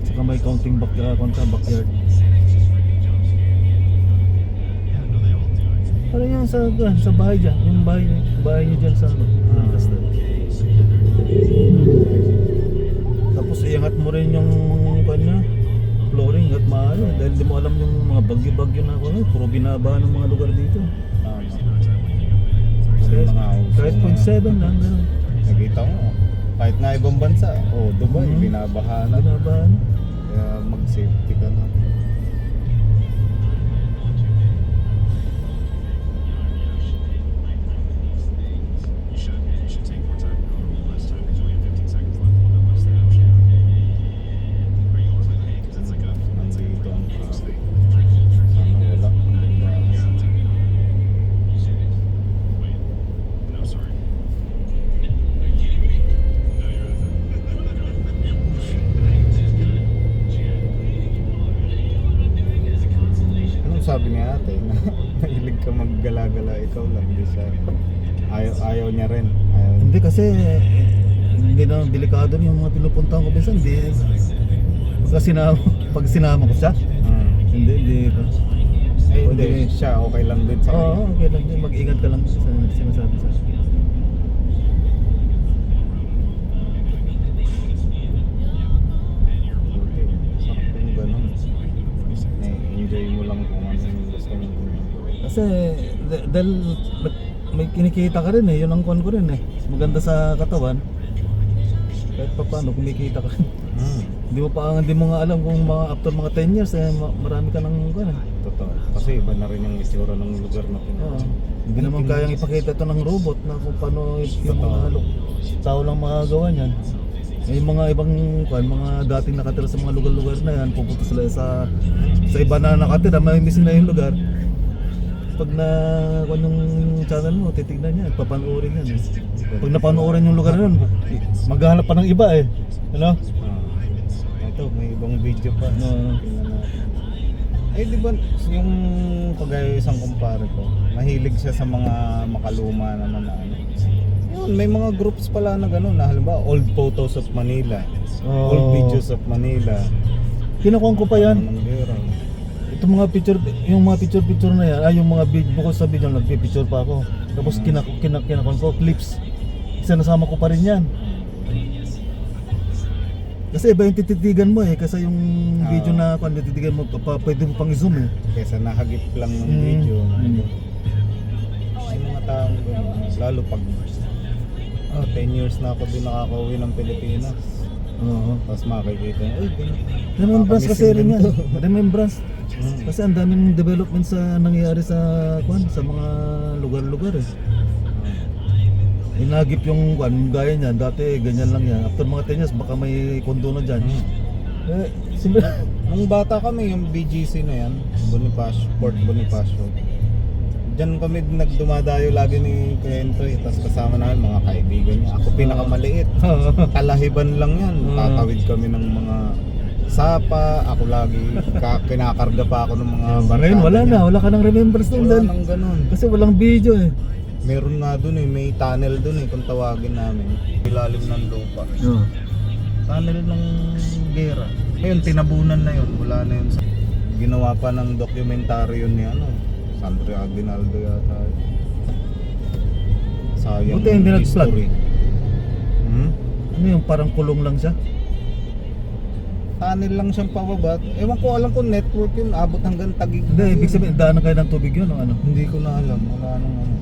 Speaker 1: Saka may counting backyard. Parang yan sa bahay dyan, yung bahay niyo dyan sa Lancaster. Tapos iangat mo rin yung kanya flooring at maaari dahil di mo alam yung mga bagyo-bagyo na puro binaba ng mga lugar dito. Kahit 0.7 lang gano'n.
Speaker 2: Nakita mo, kahit na ibang bansa, Dubai, binabaha na.
Speaker 1: Binabahan.
Speaker 2: Kaya mag-safety ka na. Nandito ang traffic. Sana wala. Anong sabi ni ate? Na mahilig ka maggala-gala, ikaw lang, hindi siya. Ayaw niya rin. Ayaw.
Speaker 1: Hindi kasi hindi na delikado yung mga pinupuntahan ko minsan. Hindi. Pag sinama ko siya, hindi pa.
Speaker 2: Hindi, siya okay lang din sa
Speaker 1: Oo, okay lang din. Mag-ingat ka lang sa sinasabi sa akin.
Speaker 2: Buti, sarap yung ganun. Enjoy mo lang kung ano yung gusto mong ginagawa.
Speaker 1: Kasi dahil may kinikita ka rin yun ang kon ko rin maganda sa katawan. Kahit pa paano kumikita ka. Hindi mo nga alam kung after mga 10 years marami ka nang
Speaker 2: Totoo. Kasi iba na rin yung itsura ng lugar na
Speaker 1: Oo.
Speaker 2: pinaka.
Speaker 1: Hindi naman kayang ipakita ito ng robot na kung paano yung mga tao lang magagawa niyan. Yung mga ibang mga dating nakatira sa mga lugar-lugar na yan, pupunta sila sa iba na nakatira, may missing na yung lugar. Pag yung channel mo, titignan niya, papanoorin yan. Pag napanoorin yung lugar nun, maghahanap pa ng iba Ano?
Speaker 2: Ito, may ibang video pa.
Speaker 1: Oo.
Speaker 2: Tingnan natin. Di ba yung kagaya isang kumpare ko, mahilig siya sa mga makaluma naman na Yun, may mga groups pala na gano'n na halimbawa old photos of Manila, old videos of Manila.
Speaker 1: Kinukuha ko pa yan.
Speaker 2: Anong biro.
Speaker 1: Itong mga picture na yan, yung mga bukod sa video, nagpipicture pa ako. Tapos kinakon ko, clips. Sinasama ko pa rin yan. Kasi iba yung tititigan mo kasi yung video na kung tititigan mo, pwede mo pang i-zoom
Speaker 2: Kesa nahagip lang ng video. May mga taong gano'n, lalo pag 10 years na ako din nakakauwi ng Pilipinas.
Speaker 1: Oo.
Speaker 2: Tapos makikita niya,
Speaker 1: Remembrance kasi
Speaker 2: nakakamiss
Speaker 1: rin
Speaker 2: din
Speaker 1: yan.
Speaker 2: to.
Speaker 1: Remembrance. Kasi ang daming development sa nangyayari sa mga lugar-lugar Inagip yung gaya niyan, dati ganyan lang yan. After mga 10 years baka may kondo na dyan.
Speaker 2: Nung bata kami, yung BGC na yan, Bonifacio, Port Bonifacio. Diyan kami nagdumadayo lagi ni Kentoy, tapos kasama namin mga kaibigan niya. Ako pinakamaliit. Kalahiban lang yan. Tatawid kami ng mga sapa, ako lagi kinakarga pa ako ng mga barkada
Speaker 1: Ngayon wala
Speaker 2: niya.
Speaker 1: na, wala ka ng remembrance
Speaker 2: Wala
Speaker 1: doon.
Speaker 2: nang ganun.
Speaker 1: Kasi walang video
Speaker 2: Meron nga dun eh, may tunnel dun eh kung tawagin namin. Ilalim ng lupa.
Speaker 1: Oo.
Speaker 2: Tunnel ng gera. Ngayon, tinabunan na yun. Wala na yun. Ginawa pa ng dokumentaryo ni Sandro Aguinaldo yata. Sayang
Speaker 1: Buti hindi
Speaker 2: yung
Speaker 1: nag-flood.
Speaker 2: history.
Speaker 1: Ano yung parang kulong lang siya?
Speaker 2: Tunnel lang siyang pababa. Ewan ko, alam ko network yun. Abot hanggang Taguig.
Speaker 1: Hindi, ibig sabihin, daanan kayo ng tubig yun o ano?
Speaker 2: Hindi ko na alam. Wala nang ano.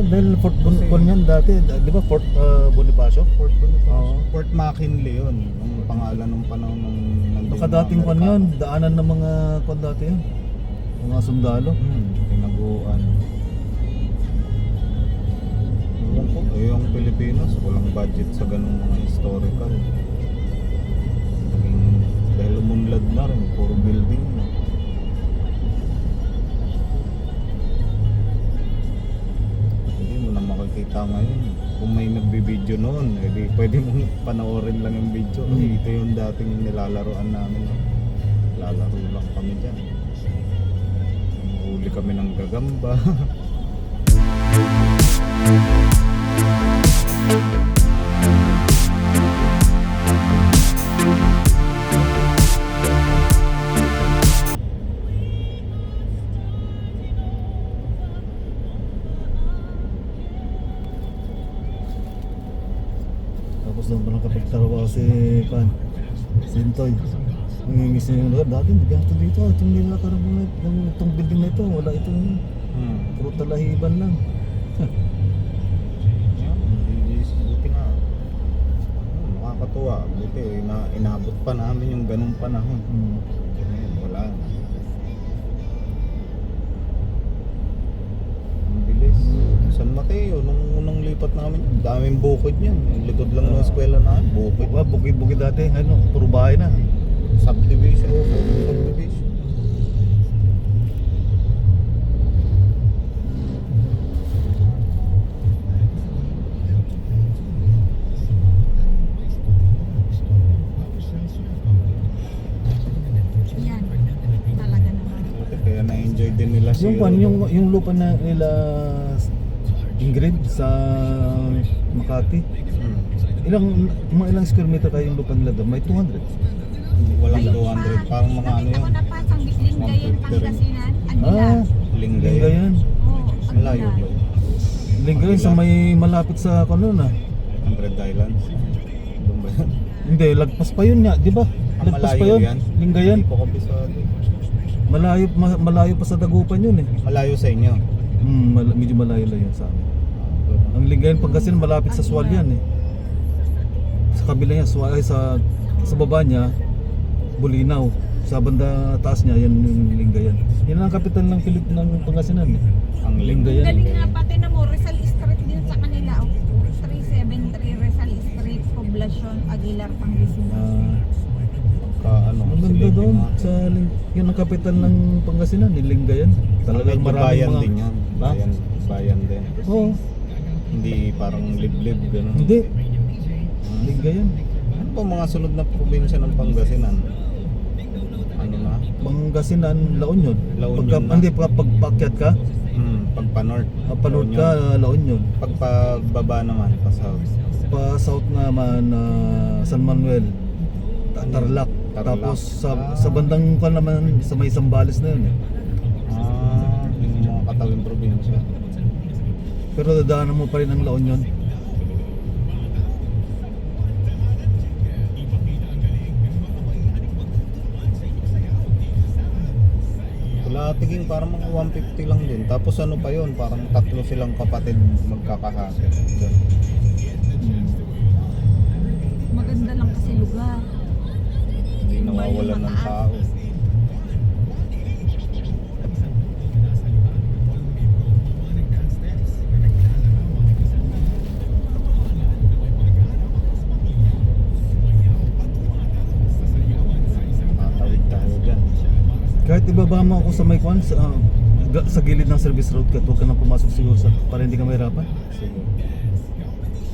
Speaker 1: Dahil Fort Bon yan dati, di ba Fort Bonifacio?
Speaker 2: Fort Bonifacio.
Speaker 1: Oo.
Speaker 2: Fort McKinley yun. Ang pangalan ng panahon ng nandun
Speaker 1: Baka
Speaker 2: yung
Speaker 1: dating
Speaker 2: mga
Speaker 1: kwan yun,
Speaker 2: Amerikano.
Speaker 1: daanan ng mga kwan dati yun. Mga sundalo.
Speaker 2: Tinaguan. Ewan ko, yung Pilipinas, walang budget sa ganung mga historical. Dahil umunlad na rin, puro building na. Hindi mo na makikita ngayon. Kung may nagbibideo noon, edi pwede mong panoorin lang yung video. Ito yung dating nilalaroan namin. Lalaro lang kami dyan. Huli kami ng gagamba.
Speaker 1: Tapos doon pa nakapagtrabaho si Pan, si Intoy. Nangingis niya yung lugar. Dati ganito dito, itong nilakaran mo na itong building na ito, wala itong puro talahiban lang.
Speaker 2: Buti nga. Nakakatuwa. Buti inabot pa namin yung ganung panahon. Ngayon, wala na. Ang bilis. San Mateo, nung unang lipat namin, daming bukid niyan. Yung likod lang ng eskwela namin, bukid.
Speaker 1: Diba, bukid-bukid dati, ano, puro bahay na.
Speaker 2: Subdivision. Subdivision.
Speaker 3: Yan. Talaga naman.
Speaker 2: Buti kaya na-enjoy din nila si
Speaker 1: Yung Pan, yung lupa na nila Ingrid sa Makati. Mga ilang square meter kayo yung lupa nila doon? May 200.
Speaker 2: Walang
Speaker 3: Ayun
Speaker 2: 200. Parang mga ano
Speaker 3: Nakita
Speaker 2: yun.
Speaker 3: ko na pa, Linggayan,
Speaker 2: 150 rin.
Speaker 3: Pangasinan. Aguilar.
Speaker 2: Linggay.
Speaker 1: Lingayen.
Speaker 3: Oo,
Speaker 2: Malayo
Speaker 3: Aguilar.
Speaker 2: ba?
Speaker 1: Lingayen sa may malapit sa kano na.
Speaker 2: 100 Islands. Doon ba yan?
Speaker 1: Hindi, lagpas pa yun nga, di ba?
Speaker 2: Ang
Speaker 1: Lagpas pa
Speaker 2: malayo
Speaker 1: yun.
Speaker 2: yan.
Speaker 1: Lingayen.
Speaker 2: Hindi ko kabisado.
Speaker 1: Malayo pa sa Dagupan yun eh.
Speaker 2: Malayo sa inyo.
Speaker 1: Medyo malayo lang yun sa amin. Ang Lingayen Pangasinan malapit sa Sual yan eh. Sa kabila niya, Sual, ay sa baba niya, Bulinaw. Sa banda taas niya, yan yung Lingayen. Yan ang kapital ng ng Pangasinan eh.
Speaker 2: Ang
Speaker 1: Lingayen.
Speaker 3: Galing nga pati na mo, Rizal Street din sa kanila. 373 Rizal Street, Poblacion, Aguilar, Pangasinan.
Speaker 1: Ang ganda doon sa yun ang kapital ng Pangasinan, ni Lingayen. Talagang maraming
Speaker 2: bayan
Speaker 1: mga
Speaker 2: din yan.
Speaker 1: Ha?
Speaker 2: Bayan din.
Speaker 1: Oo,
Speaker 2: Hindi parang liblib gano'n.
Speaker 1: hindi. Lingayen.
Speaker 2: Ano ba mga sunod na probinsya ng Pangasinan? Ano na?
Speaker 1: Pangasinan, La Union.
Speaker 2: La Union
Speaker 1: Pagka,
Speaker 2: na.
Speaker 1: hindi, pagpakyat ka,
Speaker 2: Pagpa-north.
Speaker 1: panood ka, La Union.
Speaker 2: Pagpababa naman, pa-south.
Speaker 1: Pa south naman, San Manuel, Tarlac.
Speaker 2: Tarlac.
Speaker 1: Tapos sa bandang ka naman, sa may Zambales na yun eh.
Speaker 2: Yung mga katawing probinsya.
Speaker 1: Pero dadaanan mo pa rin ang La Union.
Speaker 2: Tiging parang mga 150 lang din. Tapos ano pa yun, parang tatlo silang kapatid magkakahati.
Speaker 3: Maganda lang kasi lugar.
Speaker 2: Hindi nawawalan ng tao. Tatawid tayo dyan.
Speaker 1: Kahit ibaba mo ako sa may kwan, sa gilid ng service road, kahit huwag ka nang pumasok siguro para hindi ka mahirapan.
Speaker 2: Sige.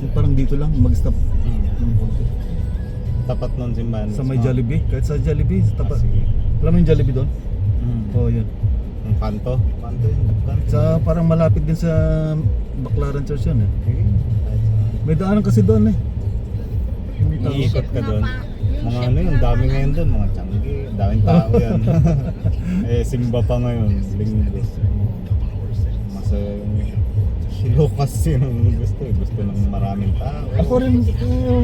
Speaker 1: Yung parang dito lang, mag-stop ng konti.
Speaker 2: Tapat nun simbahan.
Speaker 1: Sa may Jollibee, kahit sa Jollibee, sa tapat.
Speaker 2: Sige.
Speaker 1: Alam mo yung Jollibee doon? Oo, yun.
Speaker 2: Ang kanto. Kanto yun. Kanto.
Speaker 1: Sa parang malapit din sa Baclaran Church yun eh.
Speaker 2: Sige. Kahit saan.
Speaker 1: May daanan kasi doon eh. Yung tao.
Speaker 2: Iikot ka
Speaker 3: Chef na
Speaker 2: doon.
Speaker 3: pa- yung
Speaker 2: Mga
Speaker 3: chef
Speaker 2: ano yun,
Speaker 3: na
Speaker 2: dami
Speaker 3: pa-
Speaker 2: ngayon doon, mga tiyanggi, daming tao yan. Simba pa ngayon, linggo. Masaya yung si Lucas yun ang gusto ng maraming tao.
Speaker 1: Ako rin,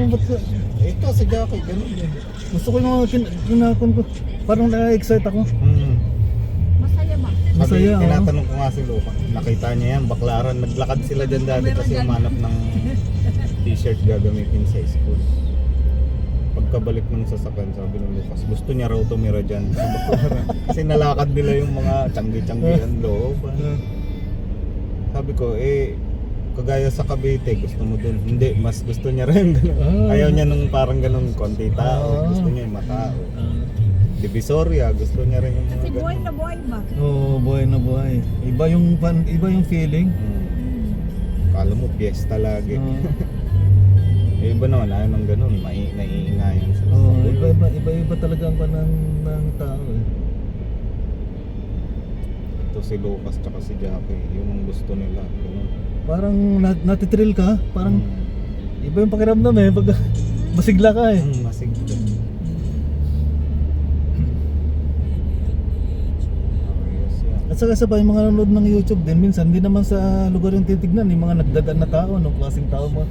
Speaker 1: ba't ka?
Speaker 2: Ito si Jackie, ganun din.
Speaker 1: Gusto ko yung kinakon ko. Parang na-excite ako.
Speaker 3: Masaya ba?
Speaker 1: Masaya, oo.
Speaker 2: Tinatanong ko nga si Lucas, nakita niya yan, Baclaran, naglakad sila dyan dati kasi umanap ng t-shirt gagamitin sa school. Pagkabalik ng sasakyan, sabi ng Lucas, gusto niya raw tumira dyan sa Baclaran. Kasi nalakad nila yung mga tiyanggi-tiyanggi ang loob. Sabi ko, kagaya sa Cavite, gusto mo dun? Hindi, mas gusto niya rin ganun. Ayaw niya nung parang ganun konti tao, gusto niya yung matao. Divisoria, gusto niya rin yung mga
Speaker 3: Kasi buhay
Speaker 2: ganun.
Speaker 3: na buhay ba?
Speaker 1: Oo, buhay na buhay. Iba yung feeling.
Speaker 2: Kala mo, piyesta lagi. Iba naman, ayaw ng ganun, naiingayan sila.
Speaker 1: Oo, iba talaga ang ng tao eh.
Speaker 2: Ito si Lucas tsaka si Jackie, yun ang gusto nila. Ganun.
Speaker 1: Parang natitrill ka, parang iba yung pakiramdam eh pag masigla ka eh.
Speaker 2: Masig.
Speaker 1: At saka sa yung mga nanonood ng YouTube din, minsan hindi naman sa lugar yung titignan, yung mga nagdadaan na tao, no, klaseng tao mo.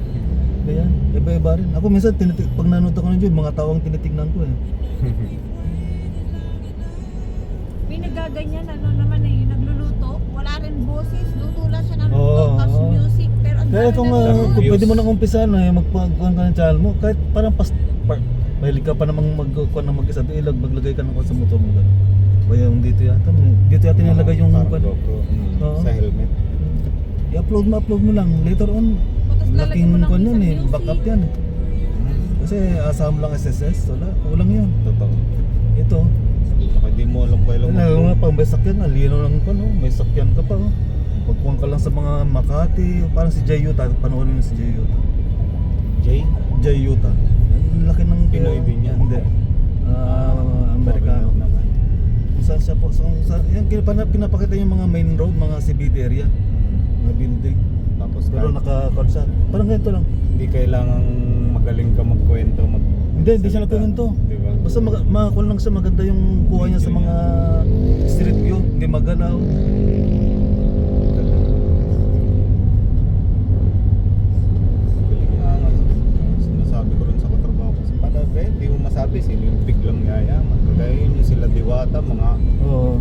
Speaker 1: Ganyan, iba-iba rin. Ako minsan pag nanonood ako ng YouTube, mga tao ang tinitignan ko eh.
Speaker 3: May nagaganyan, ano naman eh, yung nagluluto, wala rin boses, luto lang siya ng
Speaker 1: Oo,
Speaker 3: luto, tapos
Speaker 1: oo.
Speaker 3: music, pero ang
Speaker 1: Kaya
Speaker 3: dami
Speaker 1: kung,
Speaker 3: na views.
Speaker 1: kung pwede mo nang umpisahan na magpagkuhan ka ng channel mo, kahit parang mahilig ka pa namang magkuhan ng mag-isa, maglagay ka ng kuhan sa motor mo. Kaya yung dito yata nilagay yung
Speaker 2: parang
Speaker 1: kuhan.
Speaker 2: GoPro,
Speaker 1: Oo.
Speaker 2: sa helmet.
Speaker 1: I-upload mo lang, later on,
Speaker 3: Tapos lalagyan
Speaker 1: laking
Speaker 3: mo ng
Speaker 1: kuhan yun
Speaker 3: isang
Speaker 1: eh,
Speaker 3: music.
Speaker 1: backup yan eh. Kasi asam lang SSS, wala, kulang yun.
Speaker 2: Totoo.
Speaker 1: Ito,
Speaker 2: Saka di mo alam kailan
Speaker 1: lalo nga pang may sakyan, lino lang ko, no? May sakyan ka pa, no? Pagkuhan ka lang sa mga Makati, parang si Jay Yuta, panoorin mo si Jay Yuta. Jay Yuta. Ang laki ng
Speaker 2: Pinoy din yan.
Speaker 1: Hindi. Amerikano.
Speaker 2: naman.
Speaker 1: Kung saan siya po, yan, pinapakita yung mga main road, mga CBD area, mga building.
Speaker 2: Tapos
Speaker 1: Pero naka-concert. Parang ganito lang.
Speaker 2: hindi kailangang magaling ka magkwento,
Speaker 1: Hindi siya nagkwento.
Speaker 2: Di ba?
Speaker 1: Basta makakul lang siya, maganda yung kuha niya sa mga street view, hindi magalaw.
Speaker 2: Galing nga nga. Sinasabi ko rin sa katrabaho ko, para hindi mo masabi sino yung biglang yayaman. Kagaya yun yung sila Diwata, mga
Speaker 1: Oo.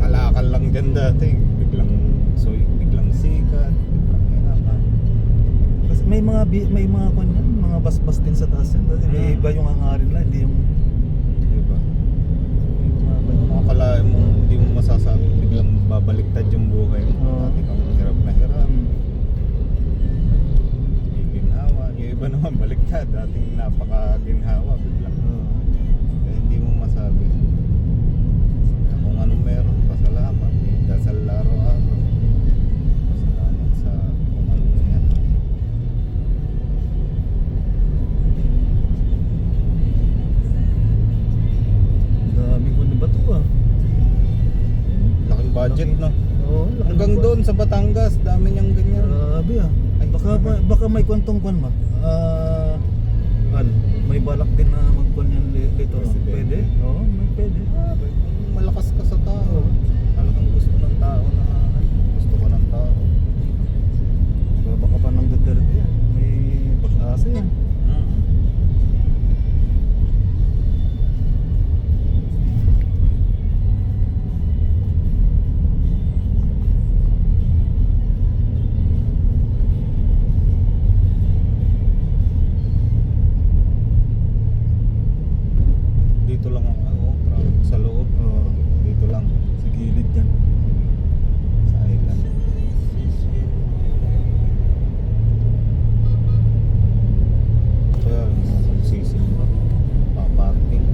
Speaker 2: ngalakal lang dyan dati. Biglang sikat, biglang yaman.
Speaker 1: Kasi may mga kunya, mga basbas din sa taas yan. Kasi may iba yung hangarin lang, hindi yung
Speaker 2: Diba?
Speaker 1: yung mga kunya.
Speaker 2: Makakalain mo, hindi mo masasabi, biglang babaliktad yung buhay mo.
Speaker 1: Oo.
Speaker 2: Dati kang hirap na hirap. Ginhawa. Yung iba naman baliktad, dating napakaginhawa, biglang. Kaya hindi mo masabi. Kaya kung anong meron, pasalamat. Dasal araw-araw. Pasalamat sa kung anong meron.
Speaker 1: Dami ko ni Bato ah.
Speaker 2: Laking budget, no?
Speaker 1: Oo,
Speaker 2: Hanggang doon sa Batangas, dami niyang ganyan.
Speaker 1: Grabe ah. Baka may kwentong kwan ma. May balak din na magkwan yan later.
Speaker 2: Presidente.
Speaker 1: Pwede? Oo, pwede.
Speaker 2: Kung malakas ka sa tao, talagang gusto ng tao na gusto ka ng tao.
Speaker 1: Baka pa ng Duterte yan. May pag-asa yan.
Speaker 2: Dito lang ako, sa loob.
Speaker 1: Oo.
Speaker 2: Dito lang,
Speaker 1: Sa gilid yan.
Speaker 2: sa island. Kaya magsisimba, paparking.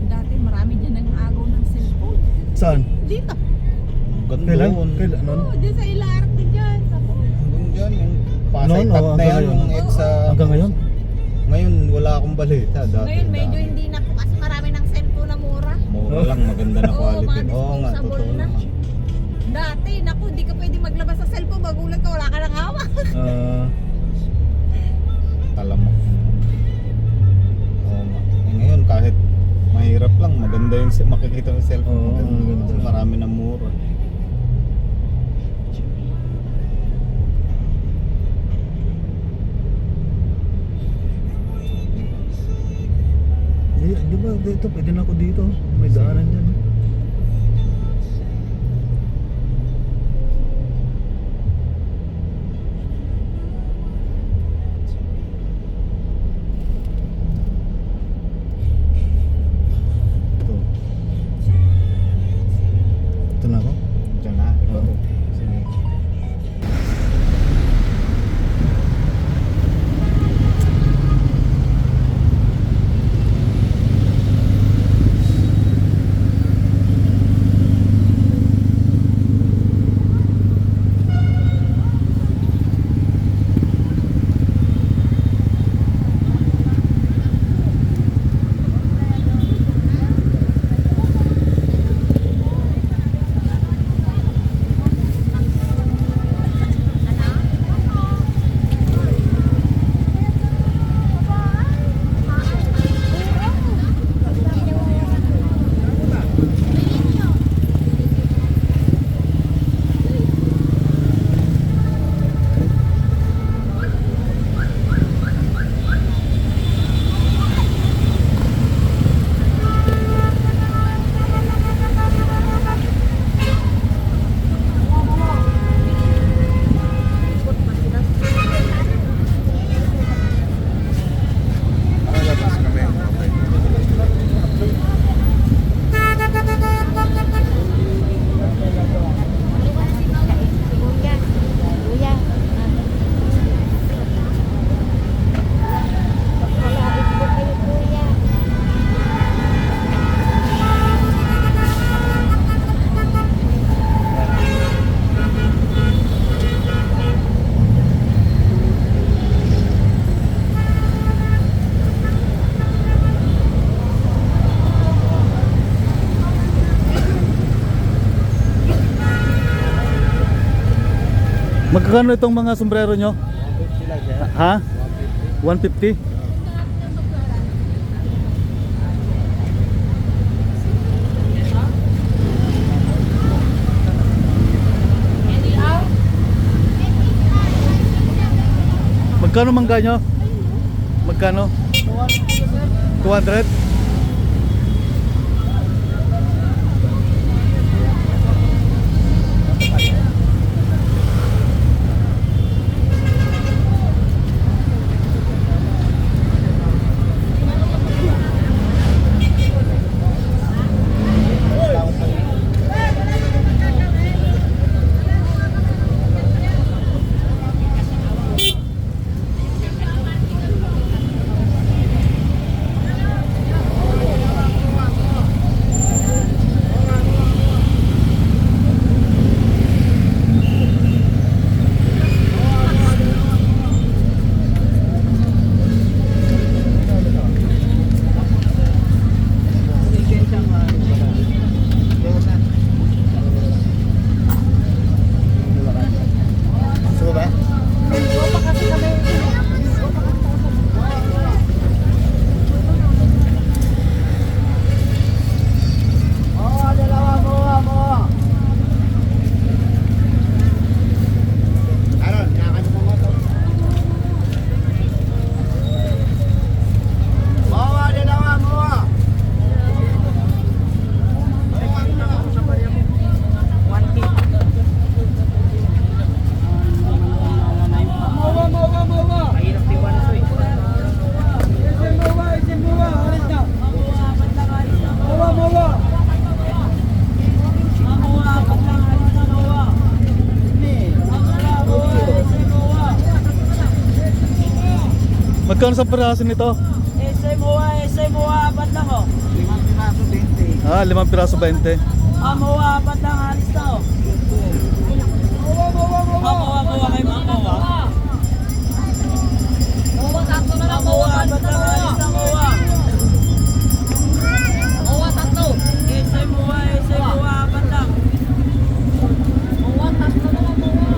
Speaker 3: Dati marami dyan nag-agaw ng cellphone.
Speaker 1: Saan?
Speaker 3: Dito.
Speaker 2: Hanggang
Speaker 1: Kailan?
Speaker 2: doon.
Speaker 1: Kailan? Noon?
Speaker 3: Oo, dyan sa Ilarte dyan. Tapos,
Speaker 2: Hanggang dyan, yung
Speaker 1: Noon,
Speaker 2: Pasay
Speaker 1: oo,
Speaker 2: Tat na
Speaker 1: hanggang
Speaker 2: yan,
Speaker 1: ngayon.
Speaker 2: yung EDSA.
Speaker 1: Hanggang ngayon?
Speaker 2: Ngayon wala akong balita. Dati,
Speaker 3: Ngayon medyo
Speaker 2: dami.
Speaker 3: hindi na po kasi marami ng cellphone na mura.
Speaker 2: Mura lang, maganda na
Speaker 3: Oo,
Speaker 2: quality.
Speaker 3: mga
Speaker 2: Oo nga,
Speaker 3: disposable
Speaker 2: totoo
Speaker 3: na.
Speaker 2: naman.
Speaker 3: Dati, naku, hindi ka pwede maglabas sa cellphone. Magulat ka, wala ka ng hawak.
Speaker 2: Talamak. Oo nga. Ngayon kahit mahirap lang, maganda yung makikita yung cellphone.
Speaker 1: Oo,
Speaker 2: Maganda.
Speaker 1: maganda.
Speaker 2: Kasi marami na mura.
Speaker 1: Di ba dito, pwede na ako dito. May daanan dyan. Ito. Ito na ako.
Speaker 2: Diyan na, ikaw.
Speaker 1: Oo.
Speaker 2: Sige.
Speaker 1: Magkano itong mga sombrero nyo? Ha? 150? Magkano mangga nyo? Magkano? 200? Magkano sa piraso nito?
Speaker 4: SM Moa, apat lang oh.
Speaker 2: 5 piraso 20.
Speaker 1: Ah, 5 piraso 20.
Speaker 4: Moa, apat lang, alis na oh. Moa kay Moa. MOA, apat lang alis na MOA.
Speaker 5: Owa, tatlo.
Speaker 4: SA MOA, apat lang.
Speaker 5: Owa, tatlo na lang, Owa.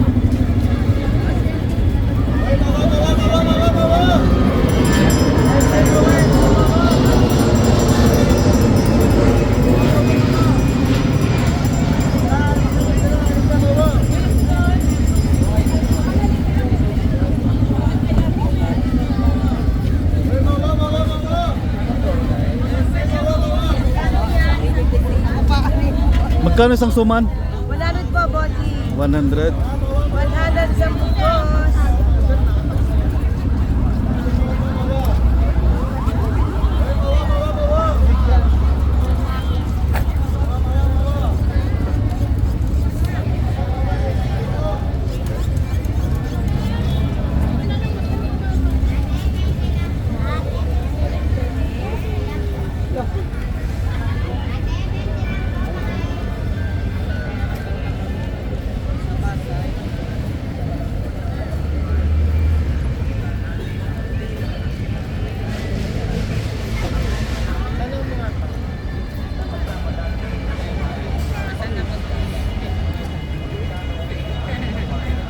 Speaker 1: Magkano isang suman?
Speaker 3: 100 po, Bossy.
Speaker 1: 100.
Speaker 3: 100 sa bukos.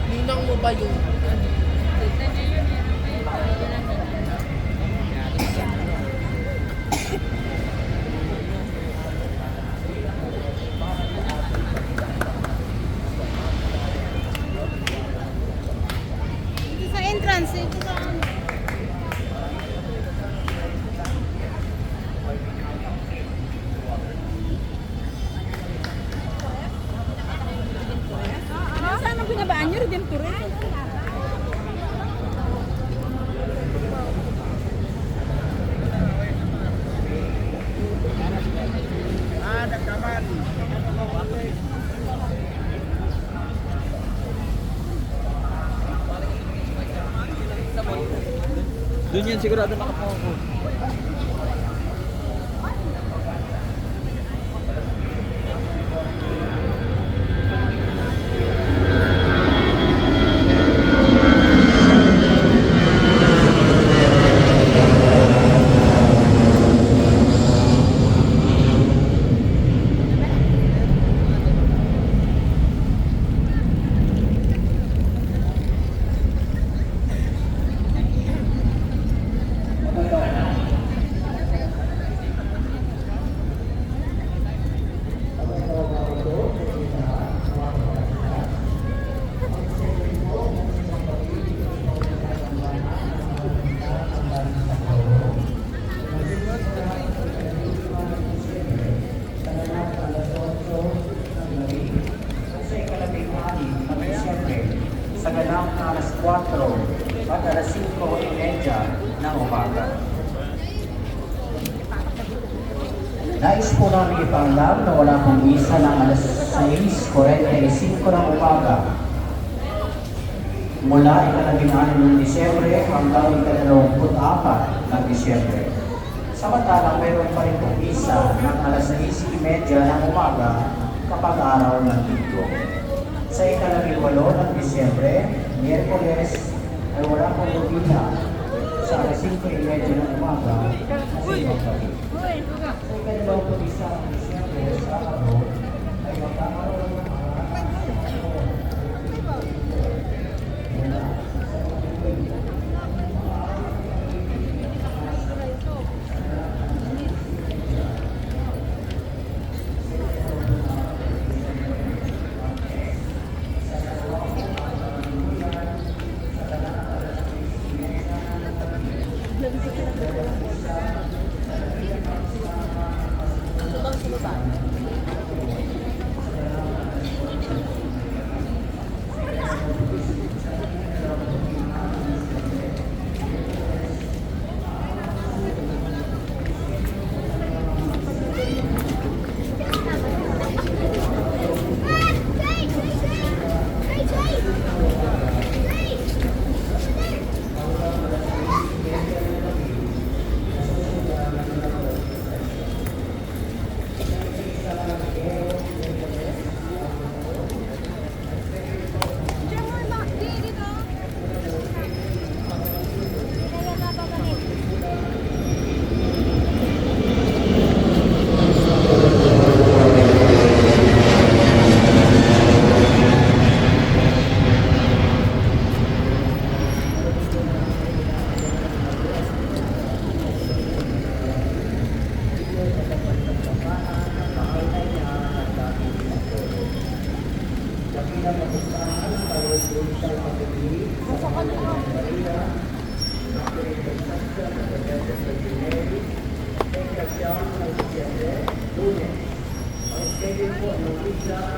Speaker 5: Ninang mo ba yun?
Speaker 3: Sa entrance, ito sa saan ang binabaan nyo? Redemptorist?
Speaker 1: Doon yan sigurado nakapungo.
Speaker 6: sa ganap na alas 4 at alas 5:30 ng umaga. Nais po namin ipanglam na wala pong misa ng alas 6:45 ng umaga mula ika-16 ng Disyembre hanggang ika-24 ng Disyembre. Samantalang mayroon pa rin pong misa ng alas 6:30 ng umaga kapag araw ng Linggo. Sa ika-18 ng Disyembre, Miyerkules, ay wala pong lumina sa alas 5:30 ng umaga sa ibang gabi. Sa ika-21 ng Disyembre, Sabado, ay magkakaroon ng
Speaker 5: Nasa kanila.
Speaker 6: Ang schedule po ng pizza